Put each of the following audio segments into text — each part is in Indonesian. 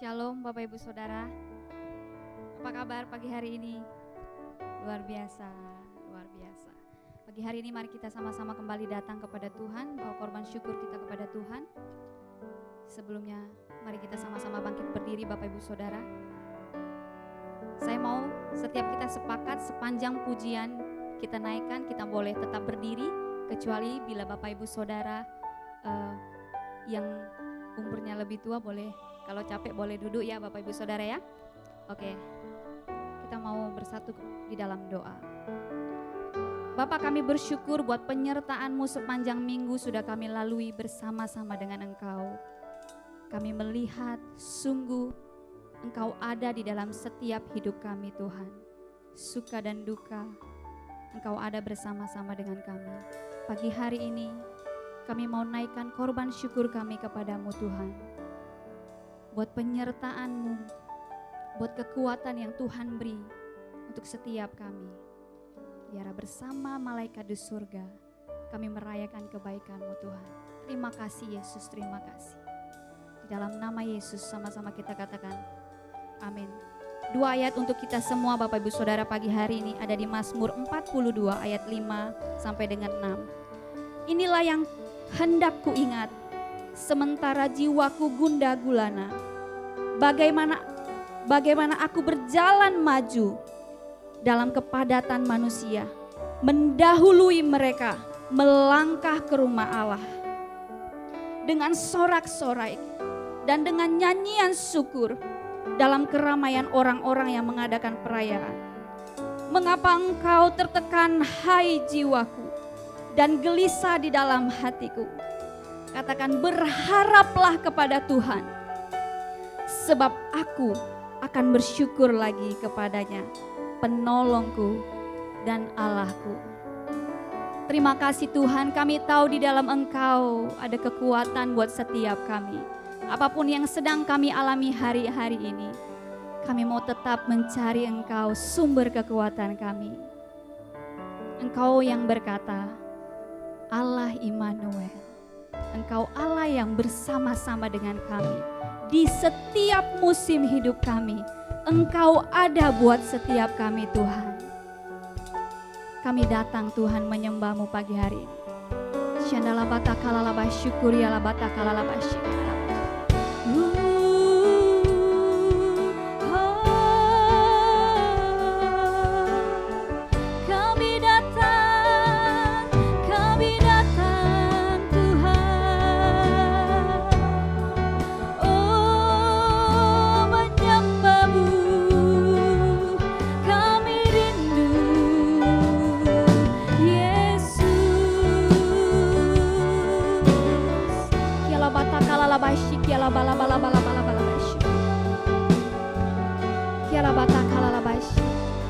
Shalom Bapak Ibu Saudara. Apa kabar pagi hari ini? Luar biasa, luar biasa. Pagi hari ini mari kita sama-sama kembali datang kepada Tuhan, bawa korban syukur kita kepada Tuhan. Sebelumnya mari kita sama-sama bangkit berdiri Bapak Ibu Saudara. Saya mau setiap kita sepakat sepanjang pujian kita naikkan, kita boleh tetap berdiri, kecuali bila Bapak Ibu Saudara yang umurnya lebih tua boleh, kalau capek boleh duduk ya Bapak Ibu Saudara ya. Oke, kita mau bersatu di dalam doa. Bapak, kami bersyukur buat penyertaan-Mu sepanjang minggu sudah kami lalui bersama-sama dengan Engkau. Kami melihat sungguh Engkau ada di dalam setiap hidup kami Tuhan. Suka dan duka, Engkau ada bersama-sama dengan kami. Pagi hari ini kami mau naikkan korban syukur kami kepadamu Tuhan. Buat penyertaan-Mu, buat kekuatan yang Tuhan beri untuk setiap kami. Biar bersama malaikat di surga kami merayakan kebaikan-Mu Tuhan. Terima kasih Yesus, terima kasih. Di dalam nama Yesus sama-sama kita katakan amin. 2 ayat untuk kita semua Bapak Ibu Saudara pagi hari ini ada di Mazmur 42 ayat 5 sampai dengan 6. Inilah yang hendak ku ingat sementara jiwaku gundah gulana. Bagaimana aku berjalan maju dalam kepadatan manusia, mendahului mereka melangkah ke rumah Allah dengan sorak-sorai dan dengan nyanyian syukur dalam keramaian orang-orang yang mengadakan perayaan. Mengapa engkau tertekan hai jiwaku dan gelisah di dalam hatiku? Katakan, berharaplah kepada Tuhan, sebab aku akan bersyukur lagi kepadanya, penolongku dan Allahku. Terima kasih Tuhan, kami tahu di dalam Engkau ada kekuatan buat setiap kami. Apapun yang sedang kami alami hari-hari ini, kami mau tetap mencari Engkau, sumber kekuatan kami. Engkau yang berkata, Allah Immanuel, Engkau Allah yang bersama-sama dengan kami. Di setiap musim hidup kami, Engkau ada buat setiap kami Tuhan. Kami datang Tuhan menyembah-Mu pagi hari ini. Syandala batakala laba syukuri ala batakala laba syukuri.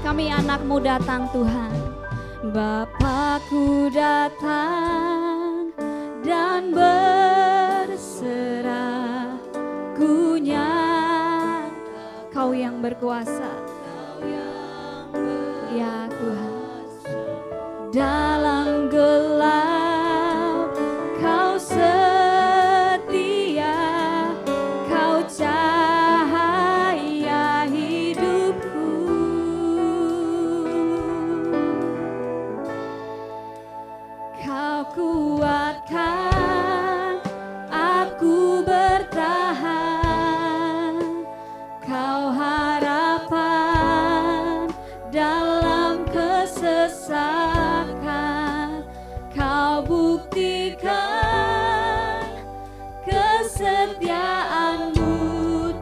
Kami anak-Mu datang Tuhan. Bapakku datang dan berserah, ku nyata Kau yang berkuasa, ya Tuhan. Dalam gelap Kau setia, Kau cahaya hidupku. Kau kuatkan aku bertahan, Kau harapan dalam kesesakan. Kau buktikan kesetiaan-Mu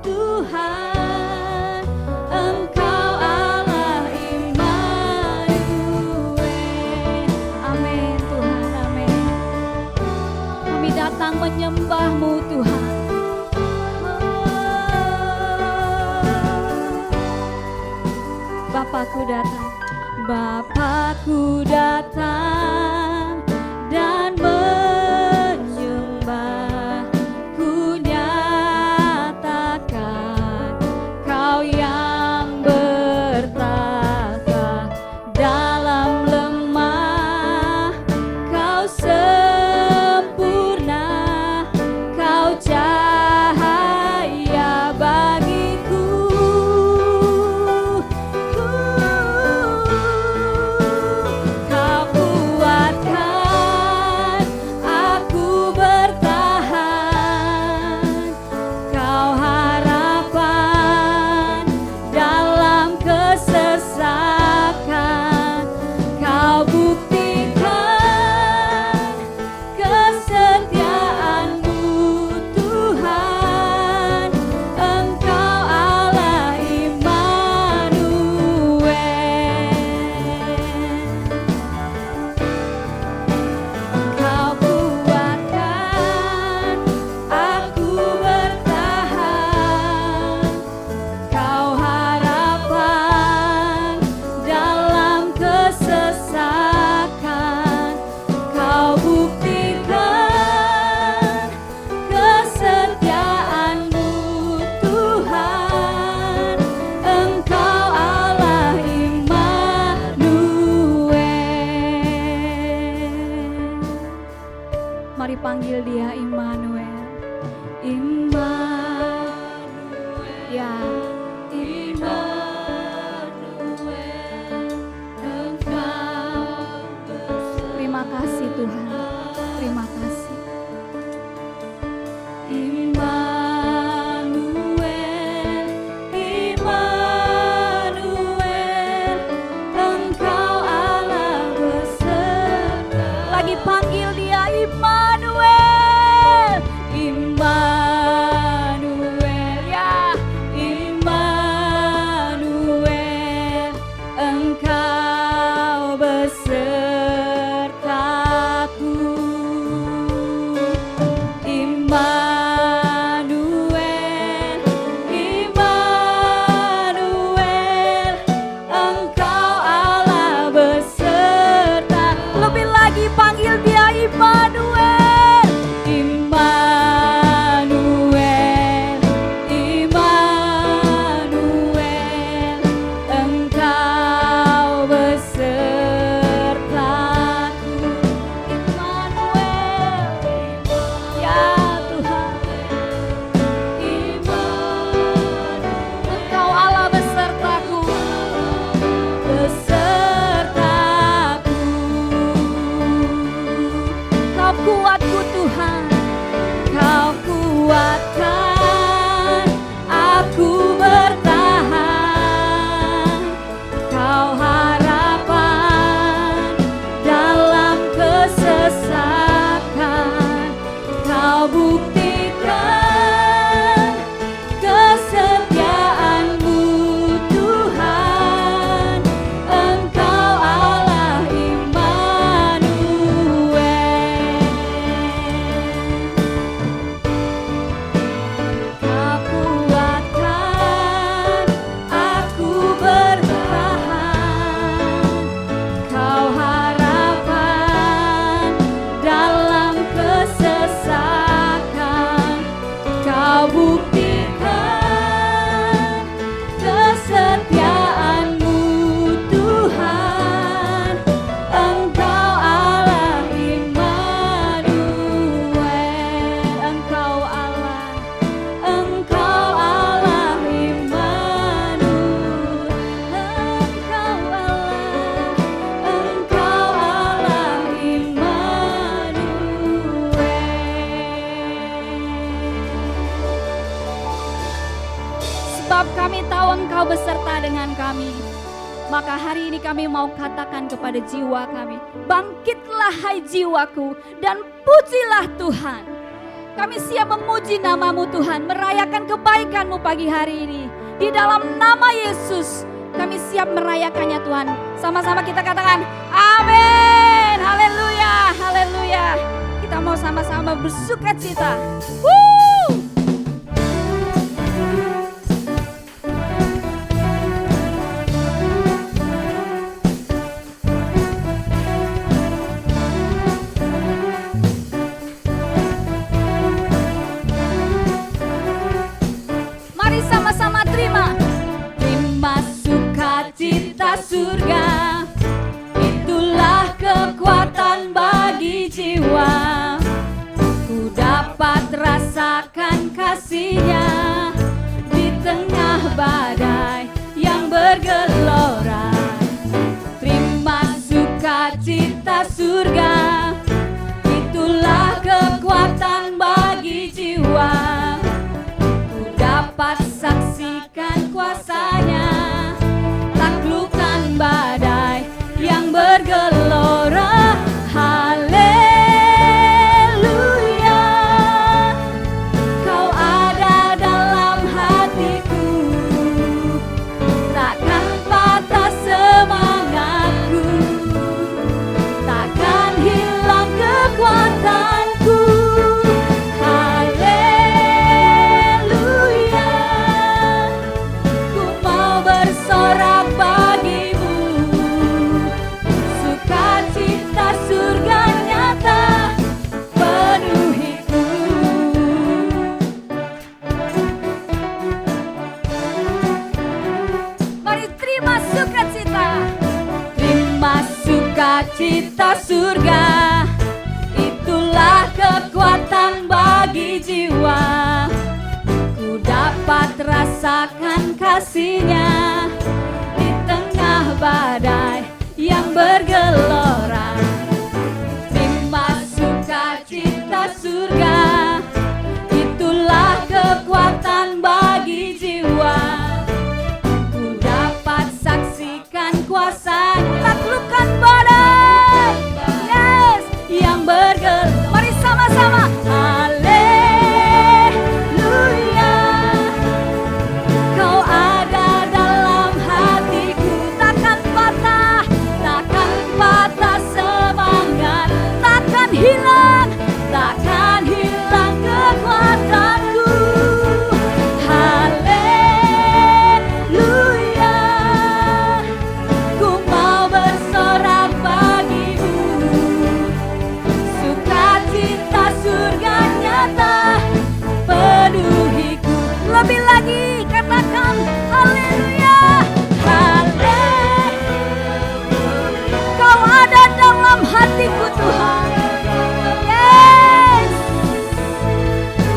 Tuhan. Engkau Allah Immanuel. Amin Tuhan, amin. Kami datang menyembah-Mu Tuhan. Bapakku datang, Bapakku datang dan menyembah, ku nyatakan Kau yang bertata dalam lemah. Kau sempurna, Kau cahaya bagi panggil Dia Immanuel. Immanuel, ya Immanuel, Engkau bersama. Terima kasih Tuhan, terima kasih. Immanuel, Immanuel, Engkau Allah beserta. Lagi panggil Dia Immanuel, Immanuel, ya Immanuel, Engkau besertaku. Immanuel, Immanuel, Engkau Allah beserta. Lebih lagi panggil Dia Immanuel, Immanuel, Immanuel, Engkau besertaku. Immanuel, ya Tuhan, Immanuel, Engkau Allah besertaku, besertaku. Kau kuatku Tuhan, Kau kuatkan aku bertahan. Kau harapan dalam kesesakan. Kau buktikan kesetiaan-Mu Tuhan. Engkau Allah Immanuel. Kau kuatkan aku bertahan. Kau harapan dalam kesesakan. Kau buktikan kesetiaan-Mu Tuhan. Engkau Allah Immanuel. Engkau Allah, Engkau Allah Immanuel. Engkau Allah, Engkau Allah Immanuel. Sebab kami tahu Engkau beserta dengan kami, maka hari ini kami mau katakan kepada jiwa kami, bangkitlah hai jiwaku dan pujilah Tuhan. Kami siap memuji nama-Mu Tuhan, merayakan kebaikan-Mu pagi hari ini. Di dalam nama Yesus kami siap merayakannya Tuhan. Sama-sama kita katakan amin, haleluya, haleluya. Kita mau sama-sama bersukacita. Woo! Mari sama-sama terima. Terima sukacita surga, itulah kekuatan bagi jiwa. Ku dapat rasakan kasih-Nya di tengah badai yang bergelora. Terima sukacita surga, itulah kekuatan bagi jiwa. Ku dapat saksikan kuasa-Nya, taklukkan badai yang bergelora. Haleluya, Kau ada dalam hatiku, takkan patah semangatku, takkan hilang kekuatanku. Haleluya, ku mau bersorak bagimu, sukacita surga nyata penuhiku. Mari terima sukacita. Terima sukacita surga, itulah kekuatan rasakan kasih-Nya di tengah badai yang bergelora. Terima sukacita surga, itulah kekuatan bagi jiwa. Ku dapat saksikan kuasa taklukkan badai, yes, yang bergelora. Mari sama-sama haleluya. Kau ada dalam hatiku, takkan patah semangat, takkan hilang kekuatanku. Haleluya, ku mau bersorak bagimu, sukacita surga nyata penuhiku. Lebih lagi katakan haleluya, haleluya. Kau ada dalam hatiku Tuhan, yes.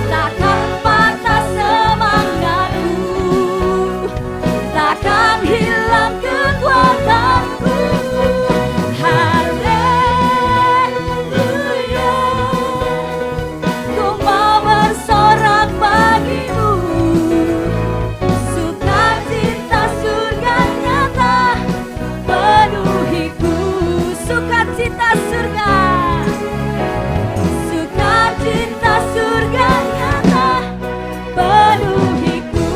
Takkan patah semangatku, takkan hilang kekuatanku. Haleluya, ku mau bersorak bagimu, sukacita surga nyata penuhiku. Sukacita surga, sukacita surga nyata penuhiku.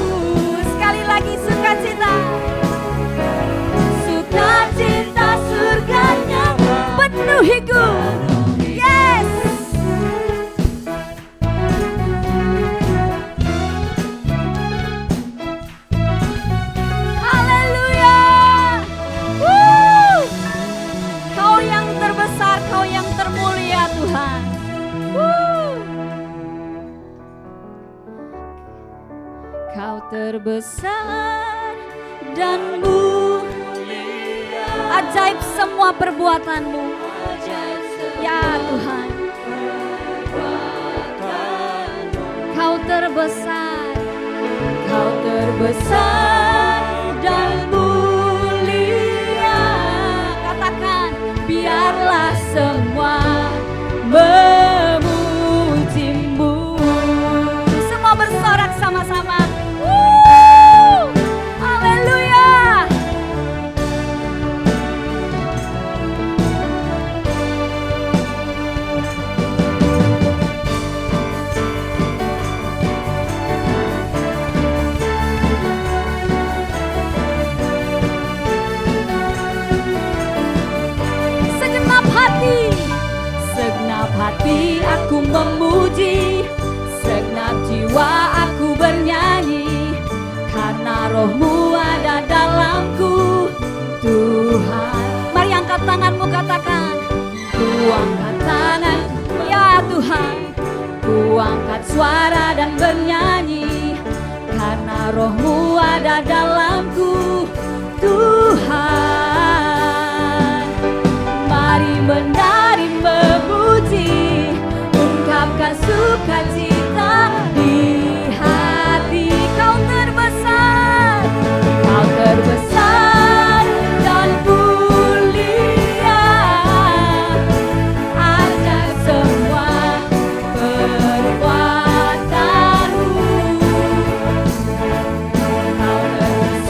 Sekali lagi sukacita surga nyata penuhiku, yes. Haleluya. Woo! Kau yang terbesar, Kau yang termulia Tuhan. Woo! Kau terbesar dan mulia, ajaib semua perbuatan-Mu, ya Tuhan. Kau terbesar dan mulia. Katakan, biarlah semua memuji-Mu. Semua bersorak sama-sama. Haleluya. Segenap hati aku memuji, segenap jiwa aku bernyanyi, karena Roh-Mu ada dalamku, Tuhan. Mari angkat tanganmu, katakan, ku angkat tangan, ya Tuhan. Ku angkat suara dan bernyanyi, karena Roh-Mu ada dalamku, Tuhan. Mari menari memuji, ungkapkan sukacita di hati. Kau terbesar dan mulia, ada semua perbuatan-Mu. Kau terbesar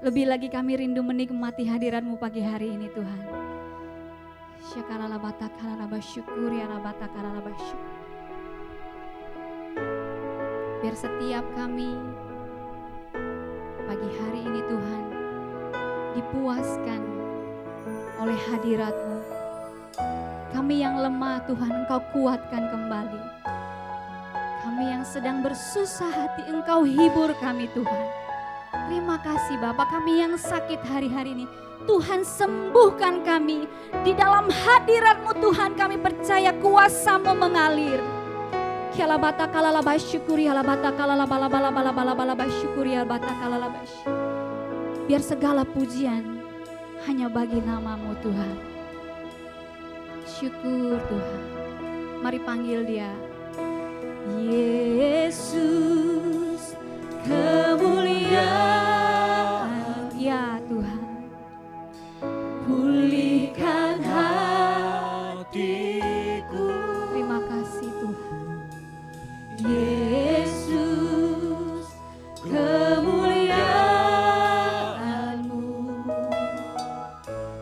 Lebih lagi kami rindu menikmati hadirat-Mu pagi hari ini Tuhan. Biar setiap kami pagi hari ini Tuhan dipuaskan oleh hadirat-Mu. Kami yang lemah Tuhan, Engkau kuatkan kembali. Kami yang sedang bersusah hati, Engkau hibur kami Tuhan. Terima kasih Bapa. Kami yang sakit hari-hari ini, Tuhan sembuhkan kami. Di dalam hadirat-Mu Tuhan kami percaya kuasa-Mu mengalir. Kialabata kalalaba syukuri, alabata kalalaba bala syukuri, alabata kalalaba. Biar segala pujian hanya bagi nama-Mu Tuhan. Syukur Tuhan. Mari panggil Dia. Yesus, kemuliaan ya Tuhan, pulihkan hatiku. Terima kasih Tuhan. Yesus, kemuliaan-Mu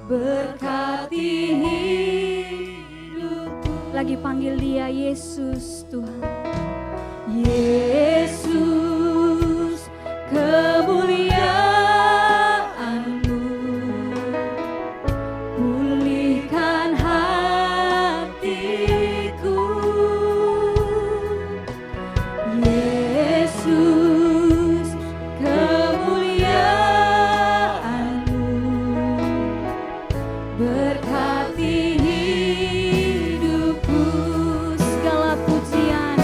berkati hidupku. Lagi panggil Dia, Yesus Tuhan. Yesus, kemuliaan-Mu pulihkan hatiku. Yesus, kemuliaan-Mu berkati hidupku. Segala pujian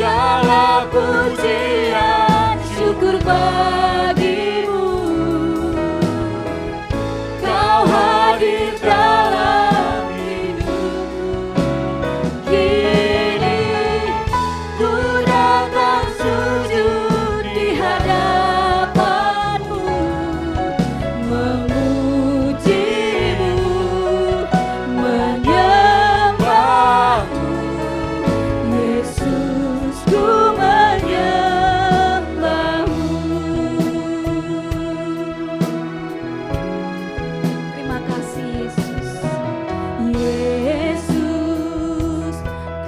segala pujian syukur bagi-Mu. Kau hadir dalam hidupku. Kini ku datang sujud di hadapan-Mu, memuji-Mu, menyembah-Mu. Yesus, ku menyembah-Mu. Terima kasih Yesus. Yesus,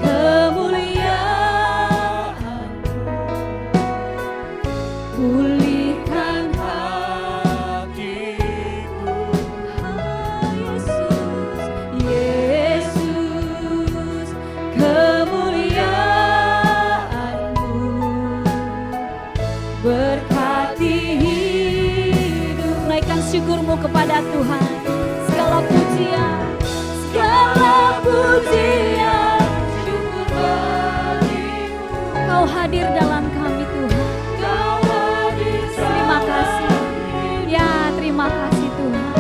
kemuliaan-Mu pulihkan hatiku. Yesus, kemuliaan-Mu berkati hidup. Naikkan syukur-Mu kepada Tuhan. Segala pujian syukur bagi-Mu. Kau hadir dalam kami Tuhan. Kau hadir. Terima kasih. Ya, terima kasih Tuhan.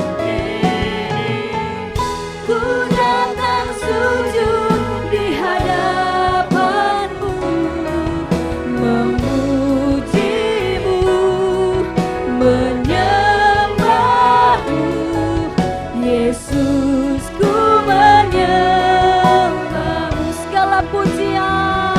Ku datang sujud di hadapan-Mu, memuji-Mu, menyembah-Mu. Yesus, ku menyembah-Mu. Segala pujian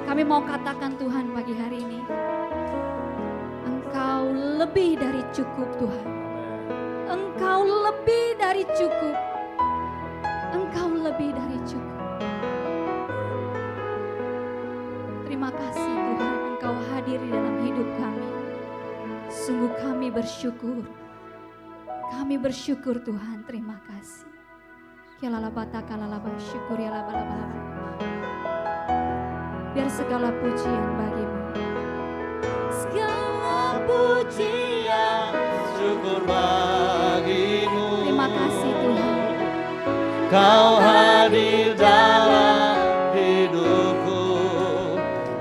Kami mau katakan Tuhan pagi hari ini, Engkau lebih dari cukup Tuhan. Engkau lebih dari cukup. Engkau lebih dari cukup. Terima kasih Tuhan, Engkau hadir di dalam hidup kami. Sungguh kami bersyukur. Kami bersyukur Tuhan, terima kasih. Syukur ya laba. Biar segala pujian bagimu. Segala pujian syukur bagimu. Terima kasih Tuhan. Kau hadir dalam hidupku.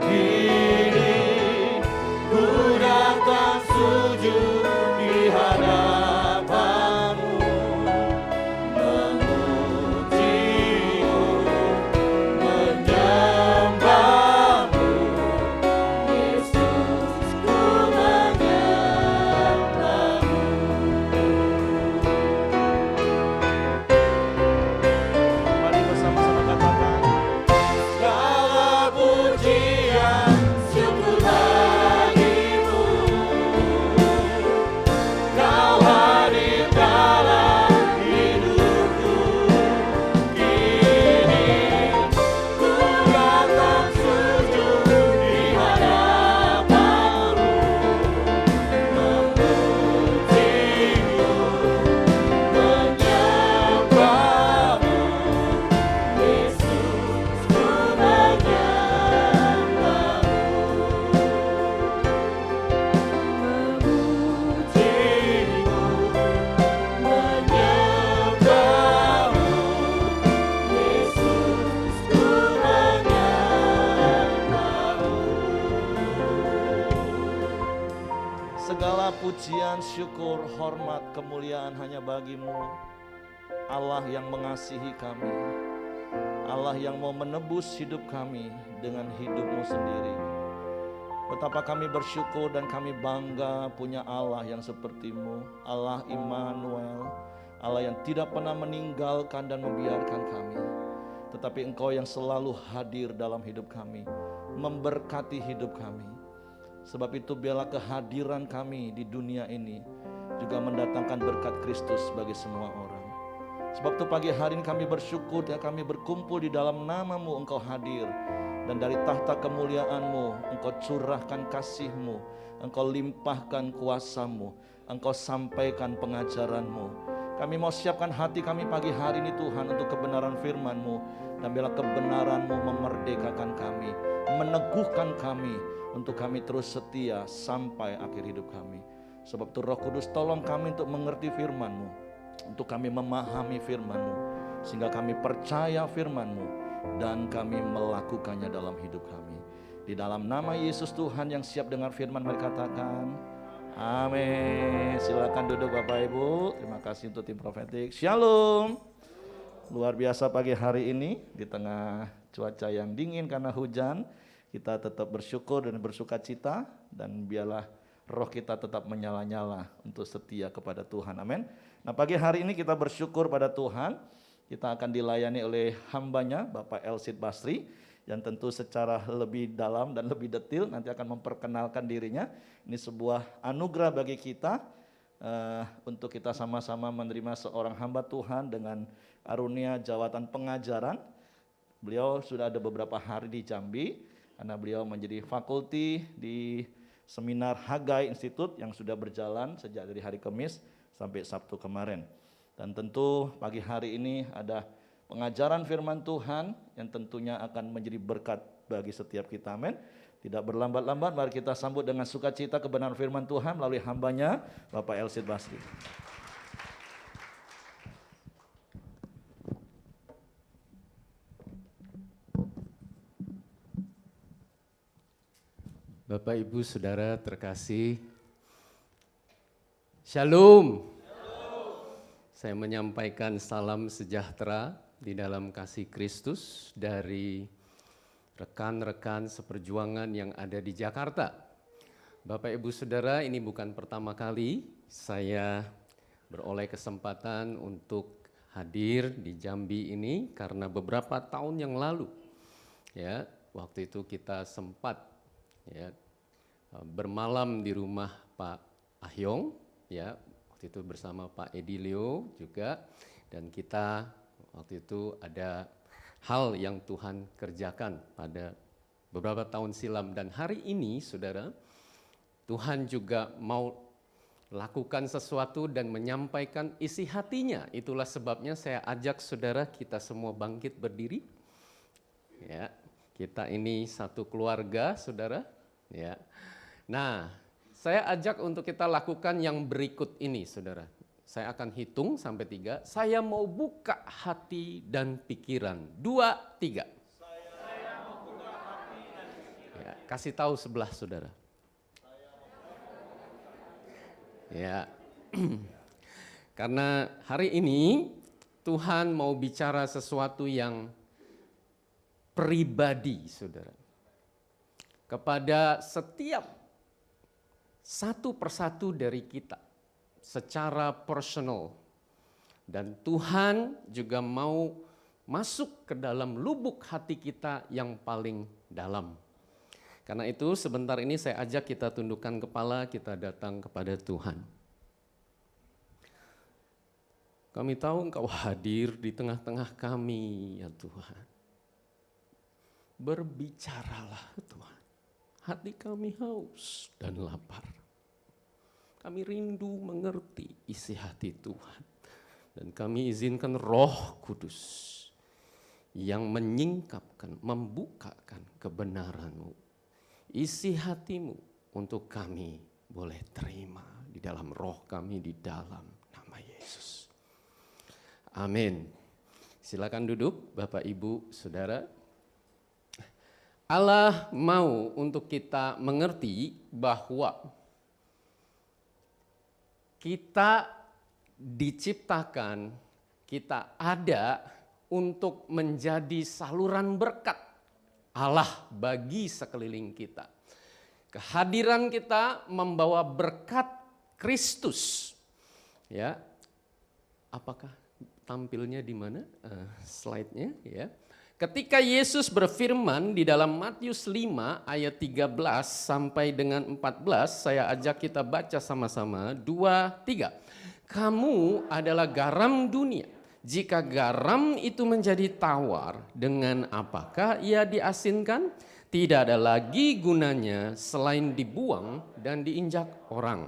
Kini ku datang sujud di hadapanmu, memujimu, menyembahmu. Yesus, ku menyembahmu. Mari bersama-sama katakan, segala pujian syukur bagimu. Kau hadir dalam hidupku. Kini ku datang sujud di hadapanmu, memujimu, menyembahmu. Yesus, ku menyembahmu. Memujimu, menyembahmu. Yesus, ku menyembahmu. Segala pujian, syukur, hormat, kemuliaan hanya bagimu, Allah yang mengasihi kami, Allah yang mau menebus hidup kami dengan hidupmu sendiri. Betapa kami bersyukur dan kami bangga punya Allah yang sepertimu, Allah Immanuel, Allah yang tidak pernah meninggalkan dan membiarkan kami, tetapi Engkau yang selalu hadir dalam hidup kami, memberkati hidup kami. Sebab itu biarlah kehadiran kami di dunia ini juga mendatangkan berkat Kristus bagi semua orang. Sebab itu pagi hari ini kami bersyukur dan kami berkumpul di dalam nama-Mu, Engkau hadir. Dan dari tahta kemuliaan-Mu, Engkau curahkan kasih-Mu, Engkau limpahkan kuasa-Mu, Engkau sampaikan pengajaran-Mu. Kami mau siapkan hati kami pagi hari ini Tuhan untuk kebenaran firman-Mu. Dan biarlah kebenaran-Mu memerdekakan kami, meneguhkan kami, untuk kami terus setia sampai akhir hidup kami. Sebab itu Roh Kudus tolong kami untuk mengerti firman-Mu, untuk kami memahami firman-Mu, sehingga kami percaya firman-Mu dan kami melakukannya dalam hidup kami. Di dalam nama Yesus Tuhan yang siap dengar firman, mari katakan amin. Silakan duduk Bapak Ibu. Terima kasih untuk tim profetik. Shalom. Luar biasa pagi hari ini di tengah cuaca yang dingin karena hujan, kita tetap bersyukur dan bersuka cita, dan biarlah roh kita tetap menyala-nyala untuk setia kepada Tuhan. Amin. Nah, pagi hari ini kita bersyukur pada Tuhan. Kita akan dilayani oleh hambanya Bapak Elsid Basri, yang tentu secara lebih dalam dan lebih detail nanti akan memperkenalkan dirinya. Ini sebuah anugerah bagi kita untuk kita sama-sama menerima seorang hamba Tuhan dengan arunia jawatan pengajaran. Beliau sudah ada beberapa hari di Jambi, karena beliau menjadi fakulti di seminar Hagai Institute yang sudah berjalan sejak dari hari Kamis sampai Sabtu kemarin. Dan tentu pagi hari ini ada pengajaran firman Tuhan yang tentunya akan menjadi berkat bagi setiap kita. Amin. Tidak berlambat-lambat, mari kita sambut dengan sukacita kebenaran firman Tuhan melalui hambanya Bapak Elsid Basri. Bapak Ibu Saudara terkasih, Shalom. Saya menyampaikan salam sejahtera di dalam kasih Kristus dari rekan-rekan seperjuangan yang ada di Jakarta. Bapak Ibu Saudara, ini bukan pertama kali saya beroleh kesempatan untuk hadir di Jambi ini karena beberapa tahun yang lalu ya, waktu itu kita sempat ya bermalam di rumah Pak Ahyong ya, waktu itu bersama Pak Edilio juga, dan kita waktu itu ada hal yang Tuhan kerjakan pada beberapa tahun silam, dan hari ini Saudara, Tuhan juga mau lakukan sesuatu dan menyampaikan isi hatinya. Itulah sebabnya saya ajak saudara kita semua bangkit berdiri. Ya, kita ini satu keluarga, saudara. Ya. Nah, saya ajak untuk kita lakukan yang berikut ini, saudara. Saya akan hitung sampai 3. Saya mau buka hati dan pikiran. 2, 3. Saya mau buka hati dan pikiran. Ya, kasih tahu sebelah saudara. Ya, karena hari ini Tuhan mau bicara sesuatu yang pribadi, saudara, kepada setiap satu persatu dari kita secara personal, dan Tuhan juga mau masuk ke dalam lubuk hati kita yang paling dalam. Karena itu sebentar ini saya ajak kita tundukkan kepala, kita datang kepada Tuhan. Kami tahu Engkau hadir di tengah-tengah kami ya Tuhan. Berbicaralah Tuhan. Hati kami haus dan lapar. Kami rindu mengerti isi hati Tuhan. Dan kami izinkan Roh Kudus yang menyingkapkan, membukakan kebenaran-Mu, isi hatimu untuk kami boleh terima di dalam roh kami, di dalam nama Yesus. Amin. Silakan duduk Bapak Ibu Saudara. Allah mau untuk kita mengerti bahwa kita diciptakan, kita ada untuk menjadi saluran berkat Allah bagi sekeliling kita. Kehadiran kita membawa berkat Kristus. Ya. Apakah tampilnya di mana? Slide-nya ya. Ketika Yesus berfirman di dalam Matius 5 ayat 13 sampai dengan 14, saya ajak kita baca sama-sama. 2, 3. Kamu adalah garam dunia. Jika garam itu menjadi tawar, dengan apakah ia diasinkan? Tidak ada lagi gunanya selain dibuang dan diinjak orang.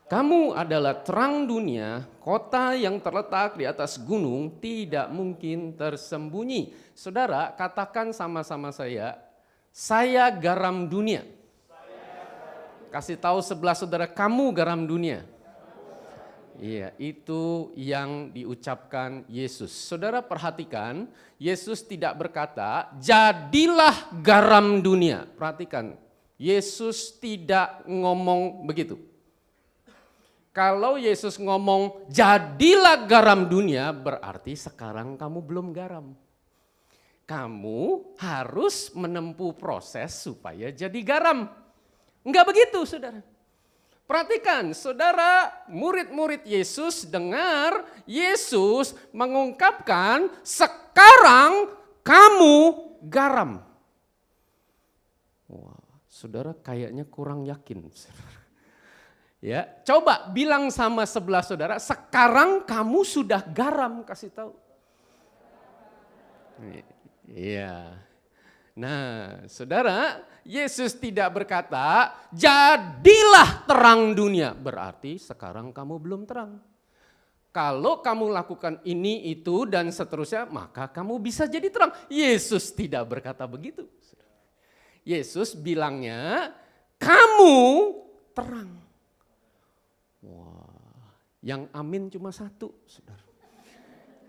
Kamu adalah terang dunia, kota yang terletak di atas gunung tidak mungkin tersembunyi. Saudara, katakan sama-sama saya garam dunia. Kasih tahu sebelah saudara, kamu garam dunia. Iya, itu yang diucapkan Yesus. Saudara perhatikan, Yesus tidak berkata, jadilah garam dunia. Perhatikan, Yesus tidak ngomong begitu. Kalau Yesus ngomong, jadilah garam dunia, berarti sekarang kamu belum garam. Kamu harus menempuh proses supaya jadi garam. Enggak begitu, saudara. Perhatikan, saudara, murid-murid Yesus dengar Yesus mengungkapkan sekarang kamu garam. Wah, saudara kayaknya kurang yakin. Ya, coba bilang sama sebelah saudara, sekarang kamu sudah garam, kasih tahu. Iya. Nah, saudara, Yesus tidak berkata, jadilah terang dunia. Berarti sekarang kamu belum terang. Kalau kamu lakukan ini, itu, dan seterusnya, maka kamu bisa jadi terang. Yesus tidak berkata begitu. Yesus bilangnya, kamu terang. Wah, yang amin cuma satu, saudara.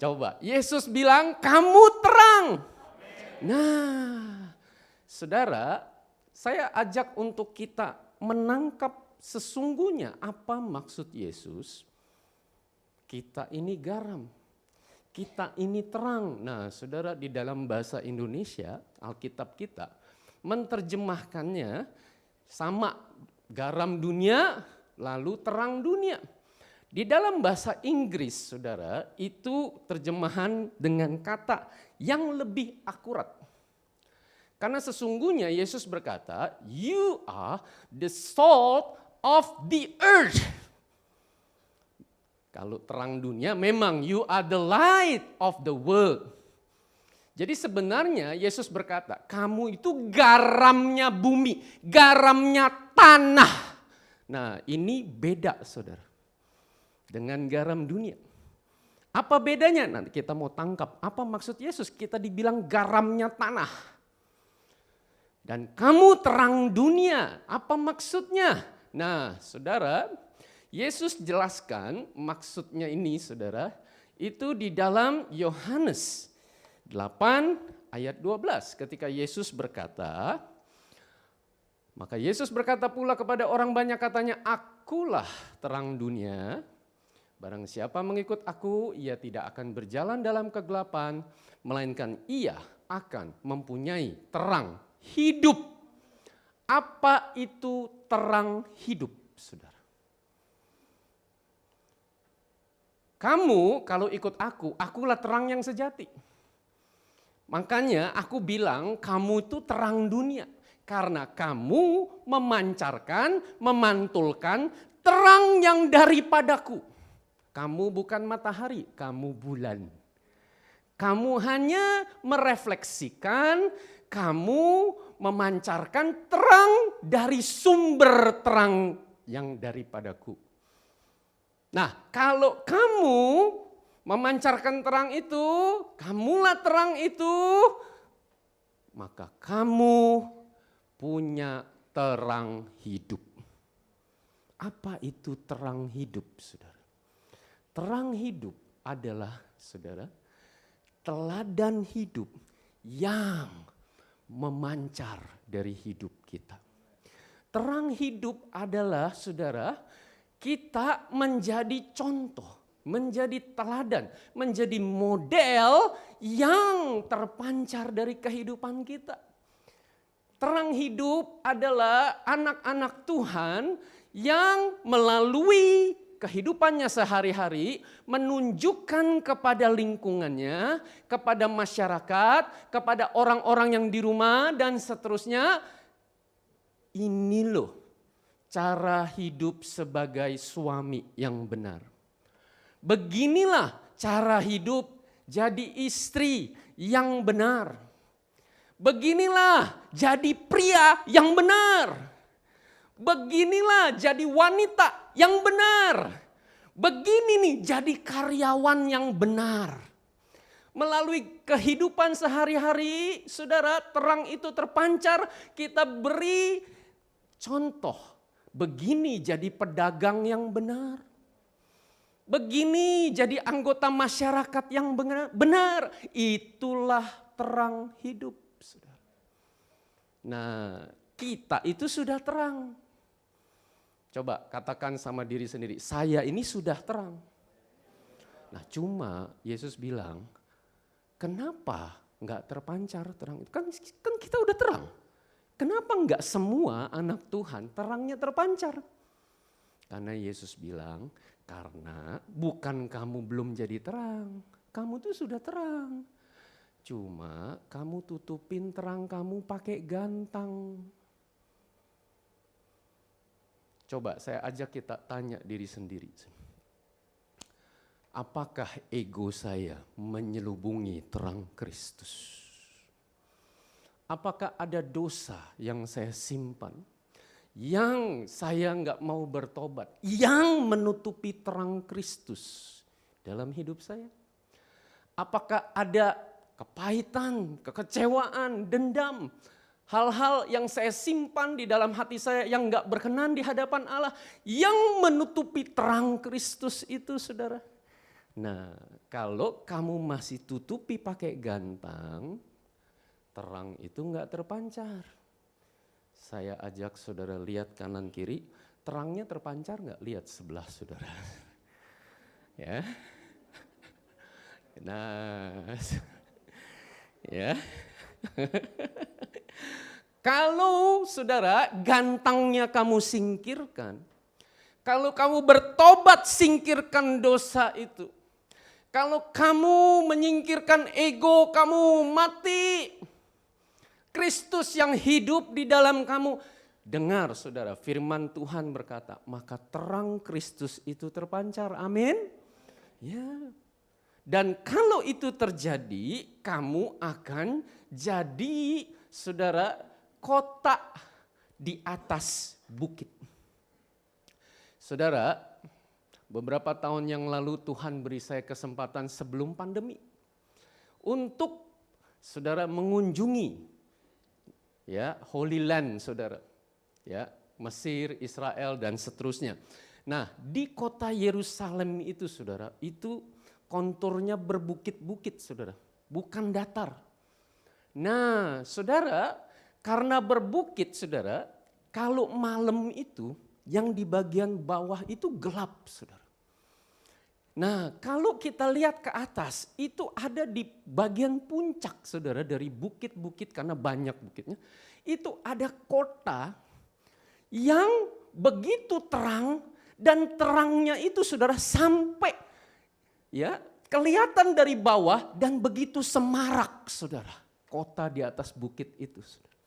Coba, Yesus bilang, kamu terang. Nah, saudara, saya ajak untuk kita menangkap sesungguhnya apa maksud Yesus. Kita ini garam. Kita ini terang. Nah, saudara, di dalam bahasa Indonesia, Alkitab kita menerjemahkannya sama, garam dunia lalu terang dunia. Di dalam bahasa Inggris, saudara, itu terjemahan dengan kata yang lebih akurat. Karena sesungguhnya Yesus berkata, "You are the salt of the earth." Kalau terang dunia memang you are the light of the world. Jadi sebenarnya Yesus berkata, kamu itu garamnya bumi, garamnya tanah. Nah, ini beda, saudara, dengan garam dunia. Apa bedanya? Nanti kita mau tangkap. Apa maksud Yesus? Kita dibilang garamnya tanah. Dan kamu terang dunia. Apa maksudnya? Nah, saudara, Yesus jelaskan maksudnya ini, saudara, itu di dalam Yohanes 8 ayat 12 ketika Yesus berkata, maka Yesus berkata pula kepada orang banyak, katanya, "Akulah terang dunia. Barang siapa mengikut aku, ia tidak akan berjalan dalam kegelapan, melainkan ia akan mempunyai terang hidup." Apa itu terang hidup, saudara? Kamu kalau ikut aku, akulah terang yang sejati. Makanya aku bilang kamu itu terang dunia. Karena kamu memancarkan, memantulkan terang yang daripadaku. Kamu bukan matahari, kamu bulan. Kamu hanya merefleksikan, kamu memancarkan terang dari sumber terang yang daripadaku. Nah, kalau kamu memancarkan terang itu, kamulah terang itu, maka kamu punya terang hidup. Apa itu terang hidup, saudara? Terang hidup adalah, saudara, teladan hidup yang memancar dari hidup kita. Terang hidup adalah, saudara, kita menjadi contoh, menjadi teladan, menjadi model yang terpancar dari kehidupan kita. Terang hidup adalah anak-anak Tuhan yang melalui kehidupannya sehari-hari menunjukkan kepada lingkungannya, kepada masyarakat, kepada orang-orang yang di rumah dan seterusnya, ini loh cara hidup sebagai suami yang benar. Beginilah cara hidup jadi istri yang benar. Beginilah jadi pria yang benar. Beginilah jadi wanita yang benar. Begini nih jadi karyawan yang benar. Melalui kehidupan sehari-hari, saudara, terang itu terpancar, kita beri contoh. Begini jadi pedagang yang benar. Begini jadi anggota masyarakat yang benar. Itulah terang hidup, saudara. Nah, kita itu sudah terang. Coba katakan sama diri sendiri, saya ini sudah terang. Nah, cuma Yesus bilang, kenapa enggak terpancar terang itu? Kan kita udah terang. Kenapa enggak semua anak Tuhan terangnya terpancar? Karena Yesus bilang, karena bukan kamu belum jadi terang, kamu tuh sudah terang. Cuma kamu tutupin terang kamu pakai gantang. Coba saya ajak kita tanya diri sendiri. Apakah ego saya menyelubungi terang Kristus? Apakah ada dosa yang saya simpan, yang saya enggak mau bertobat, yang menutupi terang Kristus dalam hidup saya? Apakah ada kepahitan, kekecewaan, dendam, hal-hal yang saya simpan di dalam hati saya yang enggak berkenan di hadapan Allah, yang menutupi terang Kristus itu, saudara? Nah, kalau kamu masih tutupi pakai gantang, terang itu enggak terpancar. Saya ajak saudara lihat kanan kiri, terangnya terpancar enggak? Lihat sebelah saudara. Ya. Nah, ya. Kalau saudara gantangnya kamu singkirkan, kalau kamu bertobat singkirkan dosa itu, kalau kamu menyingkirkan ego kamu mati, Kristus yang hidup di dalam kamu. Dengar saudara, firman Tuhan berkata, maka terang Kristus itu terpancar. Amin. Ya. Dan kalau itu terjadi, kamu akan jadi saudara kota di atas bukit. Saudara, beberapa tahun yang lalu Tuhan beri saya kesempatan sebelum pandemi untuk saudara mengunjungi ya Holy Land saudara. Ya, Mesir, Israel dan seterusnya. Nah, di kota Yerusalem itu saudara, itu konturnya berbukit-bukit saudara, bukan datar. Nah, saudara, karena berbukit saudara, kalau malam itu yang di bagian bawah itu gelap saudara. Nah, kalau kita lihat ke atas itu ada di bagian puncak saudara dari bukit-bukit karena banyak bukitnya. Itu ada kota yang begitu terang dan terangnya itu saudara sampai ya kelihatan dari bawah dan begitu semarak saudara. Kota di atas bukit itu saudara.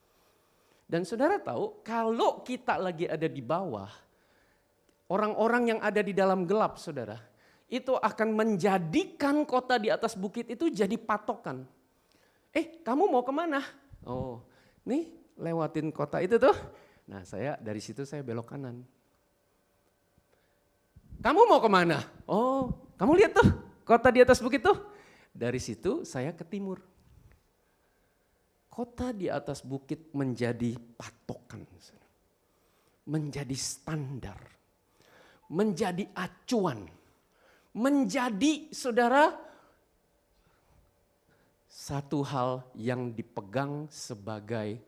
Dan saudara tahu kalau kita lagi ada di bawah, orang-orang yang ada di dalam gelap saudara, itu akan menjadikan kota di atas bukit itu jadi patokan. Kamu mau kemana? Oh, nih lewatin kota itu tuh. Nah dari situ saya belok kanan. Kamu mau kemana? Oh, kamu lihat tuh kota di atas bukit tuh. Dari situ saya ke timur. Kota di atas bukit menjadi patokan, menjadi standar, menjadi acuan, menjadi saudara satu hal yang dipegang sebagai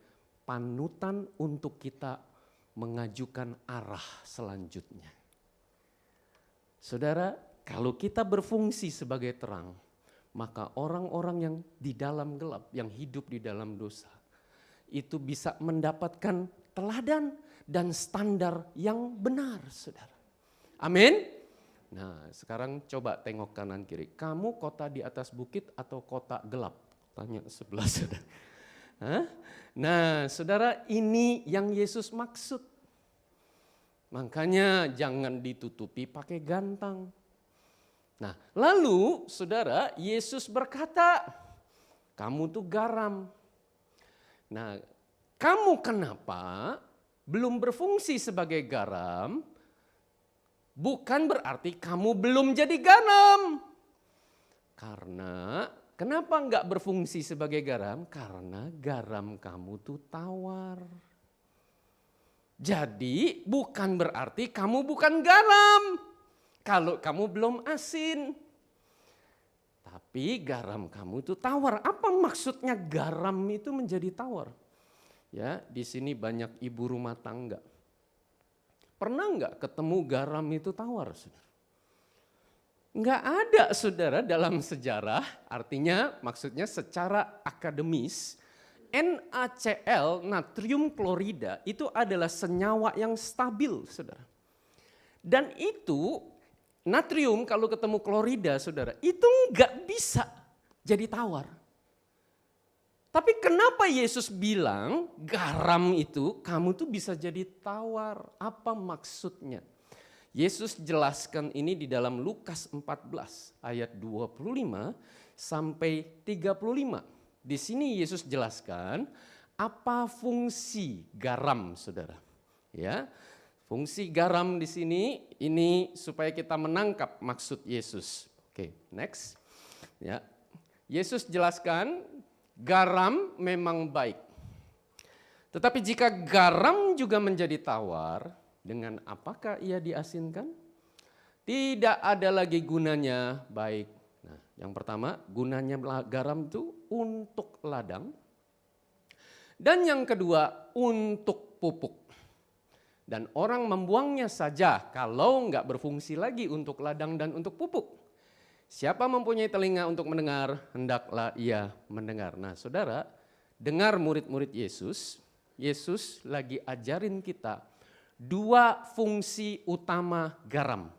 panutan untuk kita mengajukan arah selanjutnya. Saudara, kalau kita berfungsi sebagai terang, maka orang-orang yang di dalam gelap, yang hidup di dalam dosa, itu bisa mendapatkan teladan dan standar yang benar, saudara. Amin. Nah, sekarang coba tengok kanan kiri. Kamu kota di atas bukit atau kota gelap? Tanya sebelah saudara. Hah? Nah, saudara, ini yang Yesus maksud. Makanya jangan ditutupi pakai gantang. Nah, lalu saudara, Yesus berkata, kamu tuh garam. Nah, kamu kenapa belum berfungsi sebagai garam? Bukan berarti kamu belum jadi garam. Karena, kenapa enggak berfungsi sebagai garam? Karena garam kamu tuh tawar. Jadi, bukan berarti kamu bukan garam. Kalau kamu belum asin, tapi garam kamu itu tawar. Apa maksudnya garam itu menjadi tawar? Ya, di sini banyak ibu rumah tangga. Pernah enggak ketemu garam itu tawar, saudara? Enggak ada, saudara, dalam sejarah. Artinya, maksudnya secara akademis, NaCl, natrium klorida, itu adalah senyawa yang stabil, saudara. Dan itu natrium kalau ketemu klorida saudara, itu enggak bisa jadi tawar. Tapi kenapa Yesus bilang garam itu kamu tuh bisa jadi tawar? Apa maksudnya? Yesus jelaskan ini di dalam Lukas 14 ayat 25 sampai 35. Di sini Yesus jelaskan apa fungsi garam saudara. Ya. Fungsi garam di sini ini supaya kita menangkap maksud Yesus. Oke, next. Ya. Yesus jelaskan garam memang baik. Tetapi jika garam juga menjadi tawar, dengan apakah ia diasinkan? Tidak ada lagi gunanya baik. Nah, yang pertama, gunanya garam itu untuk ladang. Dan yang kedua, untuk pupuk. Dan orang membuangnya saja kalau enggak berfungsi lagi untuk ladang dan untuk pupuk. Siapa mempunyai telinga untuk mendengar, hendaklah ia mendengar. Nah saudara, dengar murid-murid Yesus, Yesus lagi ajarin kita 2 fungsi utama garam.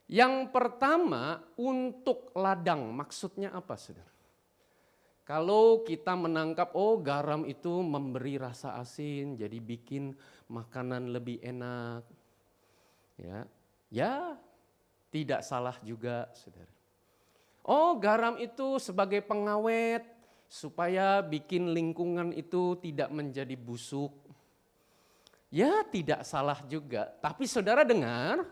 Yang pertama untuk ladang, maksudnya apa saudara? Kalau kita menangkap, garam itu memberi rasa asin, jadi bikin makanan lebih enak. Ya, tidak salah juga, saudara. Garam itu sebagai pengawet, supaya bikin lingkungan itu tidak menjadi busuk. Ya, tidak salah juga. Tapi saudara dengar,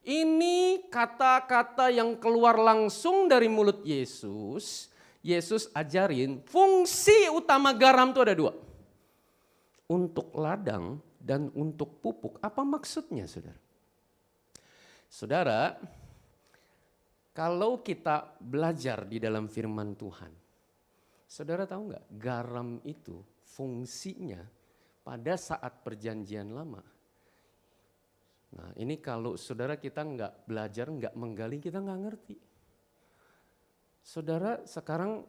ini kata-kata yang keluar langsung dari mulut Yesus. Yesus ajarin fungsi utama garam itu ada 2. Untuk ladang dan untuk pupuk. Apa maksudnya saudara? Saudara, kalau kita belajar di dalam firman Tuhan, saudara tahu nggak garam itu fungsinya pada saat perjanjian lama. Nah ini kalau saudara kita nggak belajar, nggak menggali, kita nggak ngerti. Saudara sekarang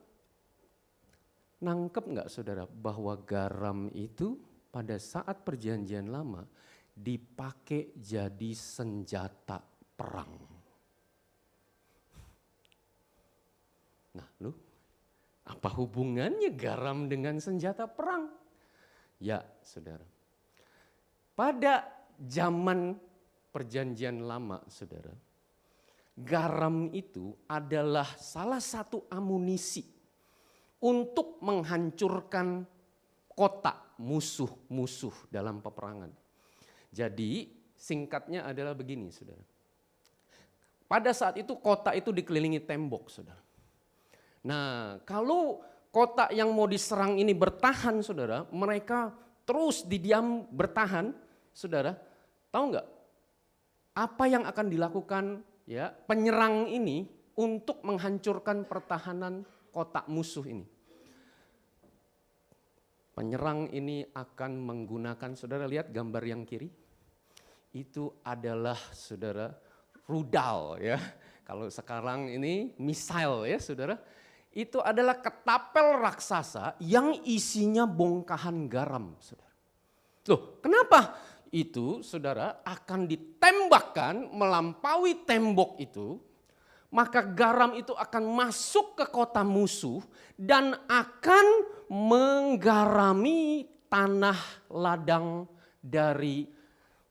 nangkep nggak saudara bahwa garam itu pada saat perjanjian lama dipakai jadi senjata perang. Nah lu, apa hubungannya garam dengan senjata perang? Ya saudara, pada zaman perjanjian lama saudara, garam itu adalah salah satu amunisi untuk menghancurkan kota musuh-musuh dalam peperangan. Jadi singkatnya adalah begini saudara. Pada saat itu kota itu dikelilingi tembok saudara. Nah kalau kota yang mau diserang ini bertahan saudara, mereka terus didiam bertahan saudara. Tahu nggak apa yang akan dilakukan ya penyerang ini untuk menghancurkan pertahanan kota musuh ini? Penyerang ini akan menggunakan, saudara lihat gambar yang kiri, itu adalah saudara rudal ya. Kalau sekarang ini misail ya saudara, itu adalah ketapel raksasa yang isinya bongkahan garam saudara. Loh kenapa? Itu saudara akan ditembakkan melampaui tembok itu, maka garam itu akan masuk ke kota musuh dan akan menggarami tanah ladang dari